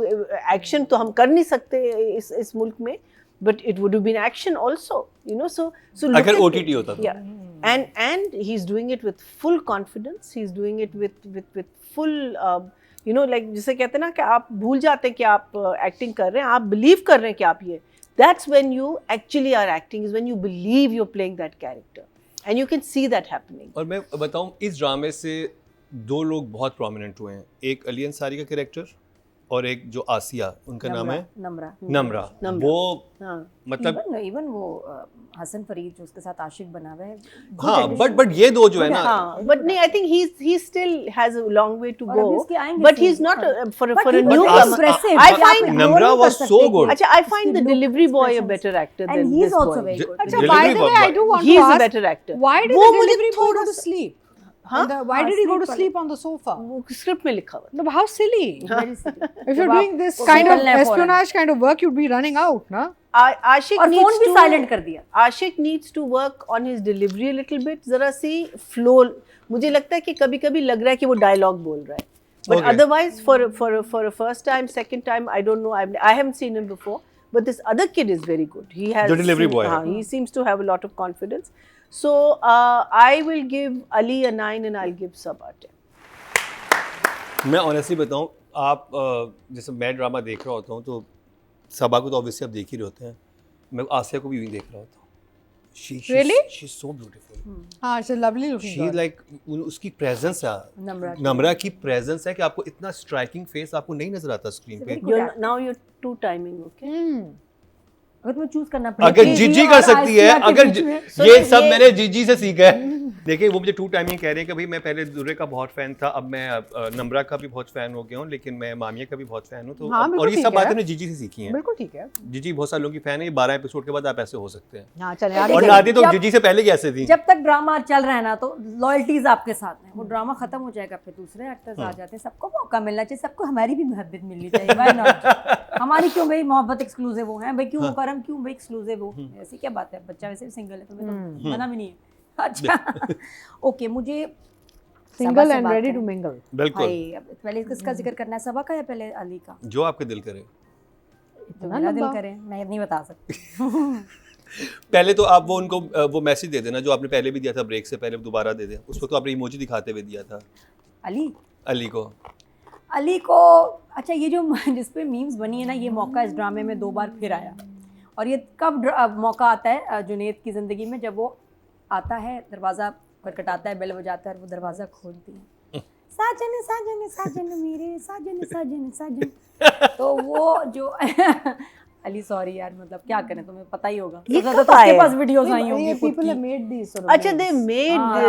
action. तो हम कर नहीं सकते इस मुल्क में, but it would have been action also, you know. So look अगर at OTT होता तो. yeah, and he's doing it with full confidence. He's doing it with full you know, like जिसे कहते हैं ना कि आप भूल जाते हैं कि आप एक्टिंग कर रहे हैं, आप बिलीव कर रहे हैं कि आप ये. That's when you actually are acting, is when you believe you're playing that character, and you can see that happening. और मैं बताऊं, इस ड्रामे से दो लोग बहुत प्रोमिनेंट हुए हैं. एक अली अंसारी का कैरेक्टर और एक जो आसिया, उनका नाम है नम्रा. नम्रा. वो हाँ. मतलब इवन वो हसन फरीद जो उसके साथ आशिक बना हुआ है. हाँ, बट ये दो जो है ना, हाँ, but नहीं, I think he still has a long way to और अभी go. उसके आएंगे But scenes. he's not for But a he was newcomer. impressive. I कि आप find ignore Namra नहीं was कर so सकते good. कि अच्छा, I find the look, delivery boy a expressions. better actor And than he's this also boy. very good. Achha, Delivery by the way, boy. I do want He's to a ask, better actor. why did वो the मुझे delivery boy go थोड़ा to सा- sleep? हाँ? Why did he go to sleep sleep on the sofa? वो स्क्रिप्ट में लिखा हुआ. No, how silly. Very silly. If you're जब आप doing this वो kind of निकलना है फौरन. espionage kind of work, you'd be running out, na? आशिक और needs फोन भी to साइलेंट कर दिया. आशिक needs to work on his delivery a little bit. जरा सी flow. मुझे लगता है कि कभी-कभी लग रहा है कि वो डायलॉग बोल रहा है. But Okay. otherwise, for a first time, second time, I don't know. I haven't seen him before. But this other kid is very good. He has The delivery boy. हाँ, he seems to have a lot of confidence. So I will give Ali a 9 and I'll give Sabha 10. मैं ऑनेस्टली बताऊं, आप जैसे मैं ड्रामा देख रहा होता हूं तो सबा को तो ऑब्वियसली आप देख ही रहे होते हैं, मैं आसिया को भी यूं ही देख रहा होता हूं. Really? She is so beautiful. हाँ, it's a lovely looking she girl. Like उसकी प्रेजेंस है, नम्रा की प्रेजेंस है कि आपको इतना स्ट्राइकिंग फेस आपको नहीं नजर आता स्क्रीन पे. Now you're two timing, okay? अगर तुम्हें चूज करना पड़े अगर जीजी कर सकती है, अगर ये सब मैंने जीजी से सीखा है. देखिए वो मुझे टू टाइमिंग कह रहे हैं कि भाई मैं पहले दुर्रे का बहुत फैन था, अब मैं नम्रा का भी बहुत फैन हो गया हूँ, लेकिन मैं मामिया का भी बहुत फैन हूँ. तो हाँ, और ये बिल्कुल सब ठीक है. बातें जीजी से सीखी हैं. बिल्कुल ठीक है. जीजी बहुत सारे लोगों की फैन है. ये 12 एपिसोड के बाद आप ऐसे हो सकते हैं. हाँ, चले और आगे. नादी तो जब- जीजी से पहले कैसे थी. जब तक ड्रामा चल रहा है ना तो लॉयल्टीज आपके साथ हैं. वो ड्रामा खत्म हो जाएगा फिर दूसरे एक्टर्स आ जाते हैं. सबको मौका मिलना चाहिए, सबको हमारी भी मोहब्बत मिलनी चाहिए. Why not? हमारी क्यों भाई मोहब्बत एक्सक्लूसिव हो है भाई, क्यों करम क्यों भाई एक्सक्लूसिव हो. ऐसी क्या बात है, बच्चा वैसे भी सिंगल है, तुम्हें तो मना भी नहीं है. अच्छा ओके, मुझे Single सबा से and बात ready करें. to mingle. बिल्कुल, भाई अब पहले किसका जिक्र करना है, सबा का या पहले अली का? जो आपके दिल करे. तो मेरा दिल करे, मैं नहीं बता सकती. पहले तो आप वो उनको वो मैसेज दे देना जो आपने पहले भी दिया था ब्रेक से पहले, दोबारा दे दें. उस वक्त तो आपने इमोजी दिखाते हुए दिया था अली अली को. अच्छा, ये जो जिस पे मीम्स बनी है ना, ये मौका इस ड्रामे में 2 बार फिर आया. और ये कब मौका आता है जुनैद की ज़िंदगी में, जब वो आता है, दरवाज़ा खटखटाता है, बेल बजाता है और वो दरवाज़ा खोलती है. साजन साजन साजन मेरे साजन साजन साजन. तो वो जो अली सॉरी यार, मतलब क्या करें, तुम्हें पता ही होगा. ये तो कब उसके आया? पास वीडियोस आई होंगी खुद People की. have made these sort of अच्छा, they memes. made हाँ,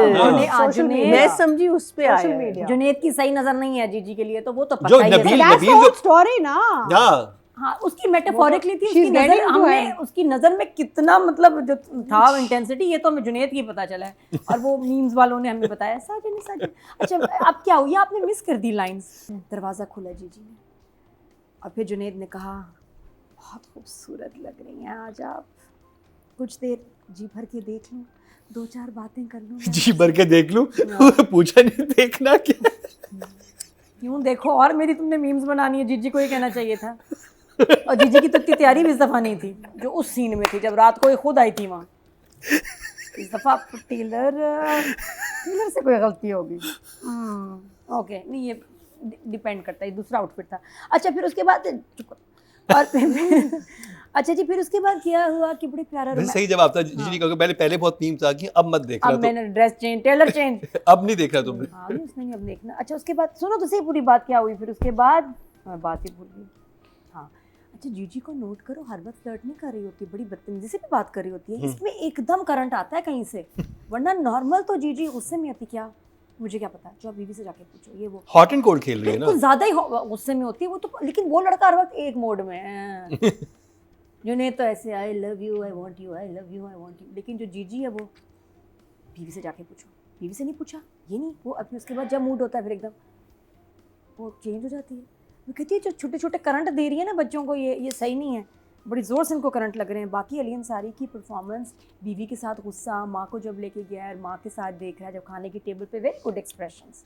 social जुनैद- media. मैं समझी उस पे Social आया है. media. जुनैद की सही नज़र नहीं है जीजी के लिए, तो वो तो जो पता ही नबील- है. That's the नबील whole जो- story, na. हाँ, हाँ, उसकी मेटाफोरिकली थी. उसकी She's नजर getting into हमने it. उसकी नजर में कितना मतलब जो था इंटेंसिटी, ये तो हमें जुनैद की पता चला है. और वो मीम्स वालों ने हमें बताया साजन साजन. अच्छा, अब क्या हुआ, आपने मिस कर दी लाइंस. दरवाज़ा खुला जीजी ने और फिर जुनैद ने कहा, बहुत खूबसूरत लग रही हैं आज आप, कुछ देर जी भर के देख लूं, 2-4 बातें कर लूं. जी भर के देख लूं. पूछा नहीं देखना क्या. क्यों देखो, और मेरी तुमने मीम्स बनानी है, जीजी को ये कहना चाहिए था। और जीजी की तो इतनी तैयारी भी इस दफ़ा नहीं थी जो उस सीन में थी जब रात को ये खुद आई थी वहाँ। इस दफ़ा टेलर से कोई गलती होगी। ओके, नहीं ये डिपेंड करता है, दूसरा आउटफिट था। अच्छा फिर उसके बाद और अच्छा जी, फिर उसके बाद क्या हुआ कि बड़े प्यारा सही जवाब था जी का। पहले बहुत मीम था कि अब मत देख रहा, अब मैंने ड्रेस चेंज, टेलर चेंज अब नहीं देख रहा तुमने। हाँ उसने नहीं अब देखना। अच्छा उसके बाद सुनो तो सही पूरी बात क्या हुई फिर उसके बाद, मैं बात ही भूल गई। हाँ अच्छा, जीजी को नोट करो, हर वक्त फ्लर्ट नहीं कर रही होती, बड़ी बदतमीजी से भी बात कर रही होती है। इसमें एकदम करंट आता है कहीं से, वरना नॉर्मल तो जीजी गुस्से में आती। क्या मुझे क्या पता, जो बीवी से जाके पूछो। ये वो हॉट एंड कोल्ड खेल रही है ना, कुछ ज्यादा ही गुस्से में होती है वो तो। लेकिन वो लड़का हर वक्त एक मोड में है। जिन्हें तो ऐसे I love you, I want you, I love you, I want you. लेकिन जो जीजी है वो बीवी से जाके पूछो, बीवी से नहीं पूछा, ये नहीं वो अभी उसके बाद जब मूड होता है फिर एकदम वो चेंज हो जाती है। वो कहती है जो छोटे छोटे करंट दे रही है ना बच्चों को, ये सही नहीं है, बड़ी ज़ोर से इनको करंट लग रहे हैं। बाकी अलियन सारी की परफॉर्मेंस, बीवी के साथ गुस्सा, माँ को जब लेके गया है, माँ के साथ देख रहा है जब खाने की टेबल पे, वेरी गुड एक्सप्रेशंस,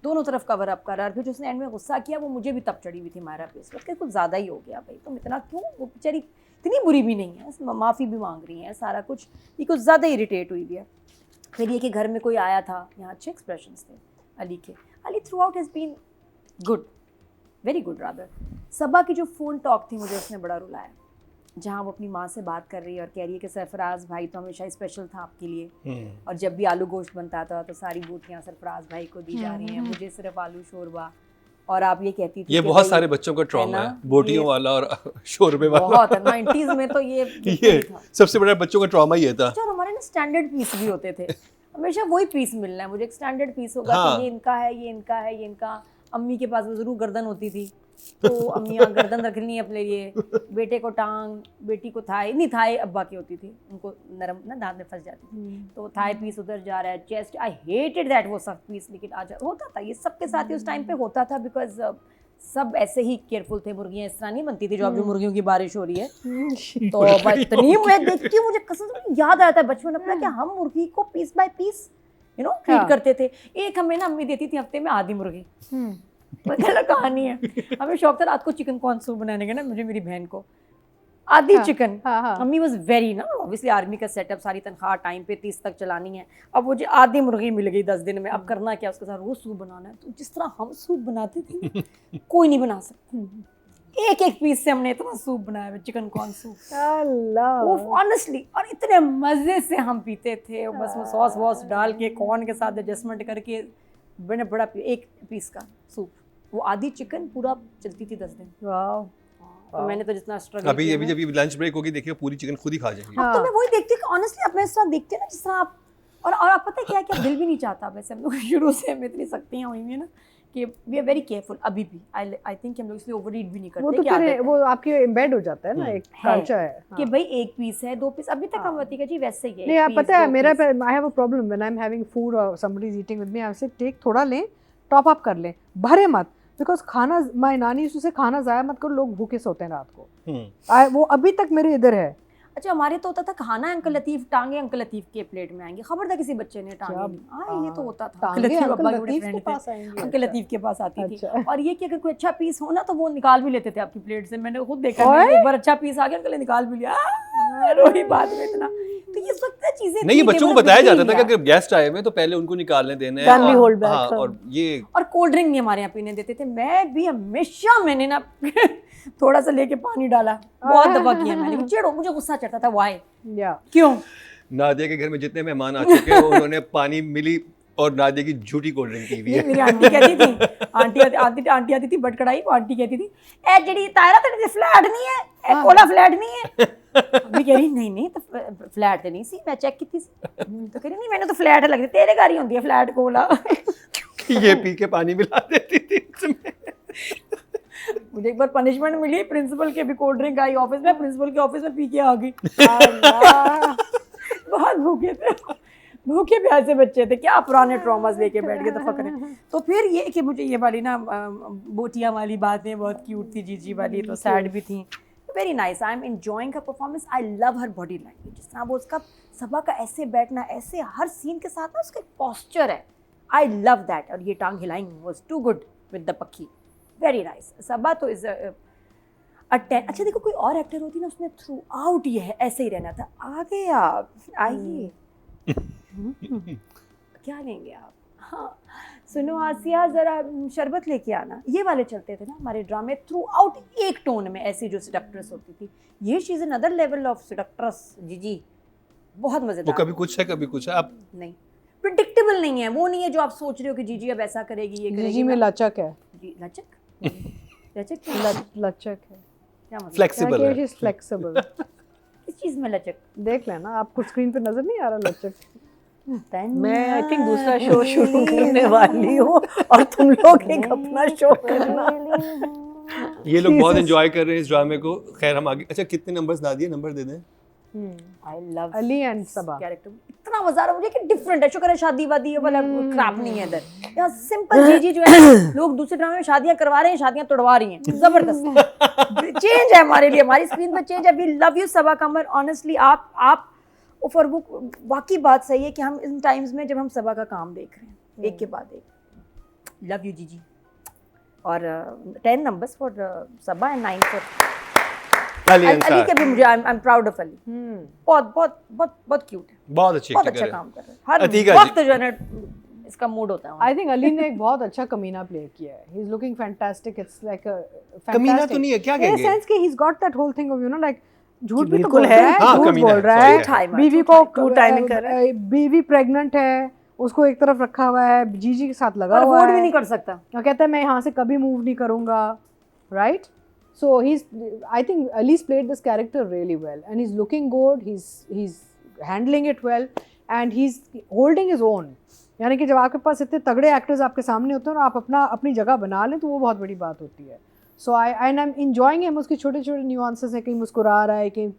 दोनों तरफ कवर अप कर रहा है। फिर जो उसने एंड में गुस्सा किया वो मुझे भी तब चढ़ी हुई थी मायरा पे, इस वक्त कुछ ज़्यादा ही हो गया भाई, तुम इतना क्यों, वो बेचारी इतनी बुरी भी नहीं है, माफ़ी भी मांग रही है, सारा कुछ, ये कुछ ज़्यादा इरिटेट हुई भी है। फिर ये कि घर में कोई आया था, यहाँ अच्छे एक्सप्रेशंस थे अली के। Ali throughout has been good, very good rather. Saba की जो फ़ोन टॉक थी मुझे उसने बड़ा रुलाया, जहाँ वो अपनी माँ से बात कर रही है और कह रही है कि सरफराज भाई तो हमेशा ही स्पेशल था आपके लिए, और जब भी आलू गोश्त बनता था तो सारी बोटियाँ सरफराज भाई को दी जा रही हैं, मुझे सिर्फ आलू शोरबा। और आप ये कहती थी ये बहुत सारे बच्चों का ट्रॉमा है, बोटियों वाला और शोरबे वाला। बहुत है 90s में तो ये था। सबसे बड़ा बच्चों का ट्रॉमा ये था। और हमारे ना स्टैंडर्ड पीस भी होते थे, हमेशा वही पीस मिलना है मुझे, एक स्टैंडर्ड पीस होगा कि ये इनका है, ये इनका है, ये इनका। अम्मी के पास वो जरूर गर्दन होती थी, तो अम्मियाँ गर्दन रखनी है अपने लिए, बेटे को टांग, बेटी को थाई, नहीं थाई अब्बा की होती थी, उनको नरम ना दांत में फंस जाती थी, तो थाई पीस उधर जा रहा है, चेस्ट, आई हेटेड दैट वो सब पीस। लेकिन आज होता था, ये सबके साथ ही उस टाइम पे होता था, बिकॉज सब ऐसे ही केयरफुल थे। मुर्गियाँ इस तरह नहीं बनती थी जो अब जो मुर्गियों की बारिश हो रही है। तो इतनी मैं देखती हूँ, मुझे कसम से याद आता है बचपन अपना कि हम मुर्गी को पीस बाय पीस ट्रीट करते थे। एक हमें ना अम्मी देती थी हफ्ते में आधी मुर्गी, गलत कहानी है। हमें शौक था रात को चिकन कॉर्न सूप बनाने का ना, मुझे मेरी बहन को आधी चिकन। अम्मी वाज वेरी ना, ऑब्वियसली आर्मी का सेटअप, सारी तनख्वाह टाइम पे 30 तक चलानी है। अब मुझे आधी मुर्गी मिल गई 10 दिन में, अब करना क्या, उसके साथ रोज सूप बनाना है। तो जिस तरह हम सूप बनाते थे कोई नहीं बना सकता, एक एक पीस से हमने इतना सूप बनाया है, चिकन कॉर्न सूप, अल्लाह वो ऑनेस्टली, और इतने मजे से हम पीते थे। बस वो सॉस वॉस डाल के कॉर्न के साथ एडजस्टमेंट करके मैंने बड़ा एक पीस का सूप, वो आधी चिकन पूरा चलती थी 10 दिन। वाह, तो मैंने तो जितना स्ट्रगल अभी जब लंच ब्रेक होगी देखिए पूरी चिकन खुद ही खा जाएंगे। हाँ। तो मैं वही देखती हूँ ऑनेस्टली, आप इस तरह देखते हैं ना जिस तरह आप, और आप पता है क्या क्या दिल भी नहीं चाहता वैसे, हम लोग शुरू से हमें इतनी सख्तियाँ हुई हैं ना कि वी आर वेरी केयरफुल अभी भी। आई थिंक हम लोग इसलिए ओवर ईट भी नहीं करते। वो तो फिर वो आपके एम्बेड हो जाता है ना, एक कल्चर है कि भाई एक पीस है, 2 पीस, अभी तक हम वतीका जी वैसे ही है। नहीं आप पता है मेरा, I have a problem when I am having food और somebody is eating with me, I say take थोड़ा लें, टॉप अप कर लें, भरे मत, बिकॉज खाना, माय नानी से खाना जाया मत करो, लोग भूखे सोते हैं रात को। वो अभी तक मेरे इधर है। अच्छा हमारे तो होता था खाना अंकल लतीफ टांगे अंकल लतीफ के प्लेट में आएंगे, खबरदार किसी बच्चे ने टांगे नहीं। ये तो होता था अंकल लतीफ के पास आएंगे, अंकल लतीफ के पास आती थी। और ये कि अगर कोई अच्छा पीस हो ना तो वो निकाल भी लेते थे आपकी प्लेट से, मैंने खुद देखा, एक बार अच्छा पीस आ गया अंकल ने निकाल भी लिया, रोही बाद में इतना। तो ये सब चीजें नहीं, बच्चों को बताया जाता था कि अगर गेस्ट आए हुए तो पहले उनको निकालने देने हैं, और ये और कोल्ड ड्रिंक नहीं हमारे यहाँ पीने देते थे। मैं भी हमेशा मैंने ना थोड़ा सा लेके पानी डाला, बहुत दफा किया मैंने, चिड़ो मुझे गुस्सा चढ़ता था, वाई क्यों। नादिया के घर में जितने मेहमान आ चुके हैं उन्होंने पानी मिली और नादिया की झूठी कोल्ड ड्रिंक पी हुई है। मेरी आंटी कहती थी, आंटी आती थी बट कढ़ाई, वो आंटी कहती थी ए जड़ी तायरा तेरे फ्लैट नहीं है, ए कोला फ्लैट नहीं है। अभी कह रही नहीं तो फ्लैट नहीं सी, मैं चेक की सी, तो कह रही नहीं मैंने तो फ्लैट लग रही, तेरे घर ही होती है फ्लैट कोला। ये पी के पानी मिला देती थी इसमें। मुझे एक बार पनिशमेंट मिली, प्रिंसिपल के भी कोल्ड ड्रिंक आई ऑफिस में, प्रिंसिपल के ऑफिस में पी के आ गई। बहुत भूखे थे, भूखे प्यासे बच्चे थे, क्या पुराने ट्रॉमास लेके बैठ गए दफा करें। तो फिर ये कि मुझे ये वाली ना बोटियां वाली बातें बहुत क्यूट थी, जीजी वाली तो सैड भी थी, very nice. I am enjoying her performance, I love her body language, जिस तरह वो उसका सबा का ऐसे बैठना, ऐसे हर सीन के साथ ना उसका एक पॉस्चर है, आई लव दैट। और ये टांग हिलाइंग was too good, with the Pakhi. Very nice. Sabba तो is a 10. अच्छा देखो कोई और एक्टर होती ना उसने थ्रू आउट ये है ऐसे ही रहना था. आगे आप आइए. क्या लेंगे आप? हाँ सुनो आसिया जरा शरबत लेके आना. ये वाले चलते थे ना हमारे ड्रामे थ्रू आउट एक टोन में ऐसी जो सेडक्ट्रेस होती थी. ये she is another level of seductress. जी बहुत मजेदार. वो कभी कुछ है कभी कुछ है. आप नहीं प्रिडिक्टेबल नहीं है. वो नहीं है जो आप सोच रहे हो कि जीजी अब ऐसा करेगी ये करेगी. जीजी में लचक है. जी लचक लचक लचक है. क्या मतलब? फ्लेक्सिबल है. फ्लेक्सिबल. किस चीज में लचक? देख लेना आपको स्क्रीन पे नजर नहीं आ रहा लचक. मैं आई थिंक दूसरा शो शुरू करने वाली हूँ और तुम लोग एक अपना शो करना. ये लोग बहुत एंजॉय कर रहे हैं इस ड्रामे को. खैर हम आगे. अच्छा कितने नंबर्स ना दिए? नंबर दे दें. I love Ali and Saba character. इतना मजा आ रहा मुझे कि डिफरेंट है. शुक्र है शादी वादी वाला क्रैप नहीं है इधर. यहाँ सिंपल जीजी जो है लोग दूसरे ड्रामे में शादियां करवा रहे हैं शादियां तोड़वा रही हैं. जबरदस्त चेंज है हमारे लिए. हमारी स्क्रीन पर चेंज है. We love you Saba Qamar. Honestly आप और वो वाकई बात सही है कि हम इन टाइम्स में जब हम सबा का काम देख रहे हैं एक के बाद एक. Love you GG. और 10 numbers for Saba and 9 for Ali के भी. मुझे I am proud of Ali. बहुत बहुत बहुत बहुत क्यूट है. बहुत अच्छी बहुत अच्छा काम कर रहा है. हर वक्त जो है इसका मूड होता है. आई थिंक अली ने एक बहुत अच्छा कमीना प्ले किया है. He is looking fantastic. It's like a कमीना तो नहीं है क्या कहेंगे? इन सेंस कि he is got that whole thing of you know like झूठ भी तो बिल्कुल बोल है. रहा है. झूठ बोल रहा है. बीवी को टाइमिंग कर रहा है. बीवी प्रेग्नेंट है उसको एक तरफ रखा हुआ है. जीजी के साथ लगा हुआ है. अफोर्ड भी नहीं कर सकता. और कहता है मैं यहाँ से कभी मूव नहीं करूँगा. Right. So I think Ali's played this character really well, and he's looking good. He's handling it well, and he's holding his own. यानी कि जब आपके पास इतने तगड़े एक्टर्स आपके सामने होते हैं और आप अपनी जगह बना लें तो वो बहुत बड़ी बात होती है. So I'm enjoying him. उसके छोटे छोटे nuances हैं. कहीं मुस्कुरा रहा है, कहीं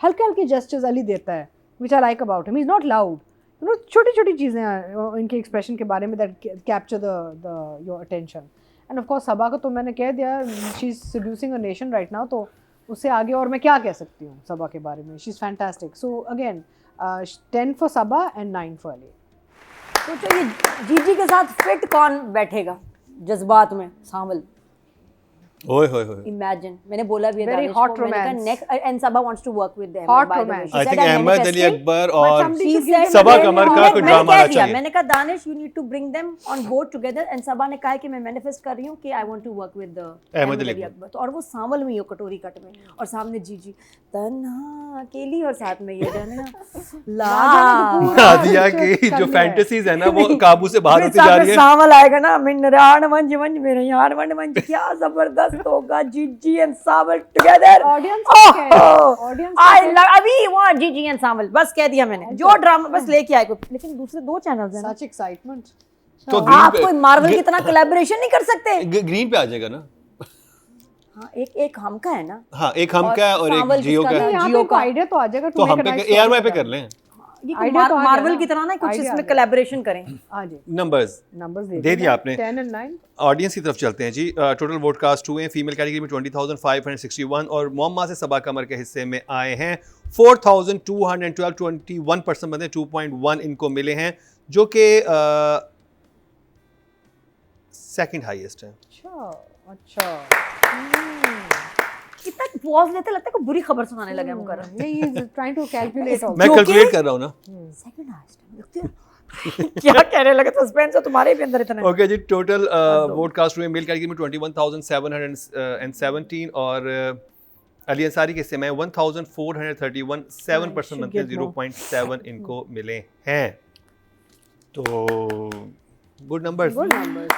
हल्के हल्के gestures अली देता है, which I like about him. He's not loud. You know, छोटी छोटी चीज़ें हैं इनके एक्सप्रेशन के बारे में that capture your attention. And of course Saba को तो मैंने कह दिया she is seducing a nation right now. तो उससे आगे और मैं क्या कह सकती हूँ सबा के बारे में. She is fantastic. So again 10 for Saba and 9 for Ali. सोचो ये जीजी के साथ फिट कौन बैठेगा जज्बात में. सांवल. ओए होए होए. इमेजिन. मैंने बोला भी है Very दानिश hot को. मैंने कहा romance. Next and Saba wants to work with them. Hot romance. I think Ahmed Ali Akbar और somebody should give Saba them Qamar a का hot कोई मैंने ड्रामा कह आना दिया. चाहिए. मैंने कहा Danish you need to bring them on board together. And Saba ने कहा कि मैं मैनिफेस्ट कर रही हूँ कि I want to work with Ahmed Ali Akbar. तो और वो सांवल में ही हो कटोरी कट में और सामने जीजी तन्हा अकेली और साथ में ये जाना नादिया की जो फैंटेसीज है ना वो काबू से बाहर होती जा रही है. सांवल आएगा ना मिनरान मंज मंज मेरे यार मंज मंज. क्या जबरदस्त होगा जीजी and Sanwal together. Audience I love अभी वांट जीजी एंड सांवल. बस कह दिया मैंने. जो ड्रामा बस लेके आए. लेकिन दूसरे 2 चैनल्स हैं. सच एक्साइटमेंट. तो आप कोई मार्वल की तरह कोलैबोरेशन नहीं कर सकते. ग्रीन पे आ जाएगा ना. हाँ एक हम का है ना. हाँ एक हम का है और एक जियो का है. यहाँ पे कोई आइडिया तो आ जाएगा. तो हम पे ARY पे कर लें. मार्वल की तरह ना कुछ इसमें कोलैबोरेशन करें. नंबर्स दे दिया आपने. 10 and 9. ऑडियंस की तरफ चलते हैं जी. टोटल वोट कास्ट हुए हैं. फीमेल कैटेगरी में 20,561 और मोहम्मा से सबा कमर के हिस्से में आए हैं 4,212. 21% बंदे 2.1 इनको मिले हैं जो कि सेकंड हाईएस्ट है. अच्छा. कितना पॉज लेते लगता है कोई बुरी खबर सुनाने लगे हम कर रहे हैं. he is trying to calculate all. मैं कैलकुलेट कर रहा हूँ ना. Second highest. क्या कहने लगे. सस्पेंस है तुम्हारे भी अंदर इतना. ओके जी. टोटल वोट कास्ट हुए मेल कैटेगरी में 21,717 और अली अंसारी के हिस्से में 1,431. 7% बनते 0.7 इनको मिले हैं. तो गुड नंबर.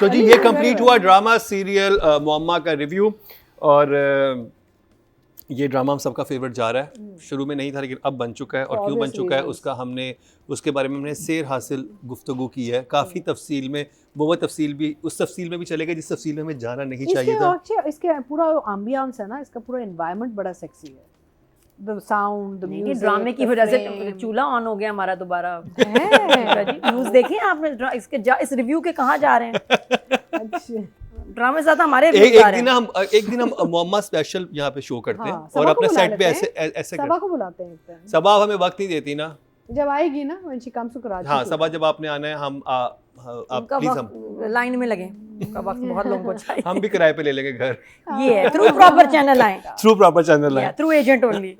तो जी ये कंप्लीट हुआ ड्रामा सीरियल मोहम्मा का रिव्यू. और ये ड्रामा हम सबका फेवरेट जा रहा है. शुरू में नहीं था लेकिन अब बन चुका है. और क्यों बन चुका है उसका हमने उसके बारे में हमने सेर हासिल गुफ्तगू की है. काफ़ी तफसील में वो तफसील भी उस तफसील में भी चलेगा जिस तफसील में हमें जाना नहीं चाहिए था. इसके पूरा एम्बियंस है ना. इसका पूरा एनवायरनमेंट बड़ा सेक्सी है. The sound the music. ड्रामे की वजह से चूल्हा ऑन हो गया हमारा दोबारा. न्यूज़ देखे आपने इसके इस रिव्यू के कहाँ जा रहे हैं. अच्छा. ड्रामे ज्यादा हमारे एक दिन हम मोहम्मा स्पेशल यहाँ पे शो करते हैं. और अपने सेट पे ऐसे सबा को बुलाते हैं. सबा हमें वक्त नहीं देती ना. जब आएगी ना when she comes to Karachi. हाँ सबा जब आपने आना है हम आप प्लीज हम लाइन में लगे. का वक्त बहुत लोगों को चाहिए। हम भी किराए पे ले लेंगे घर। ये है, थ्रू प्रॉपर चैनल आए, through proper channel through agent only.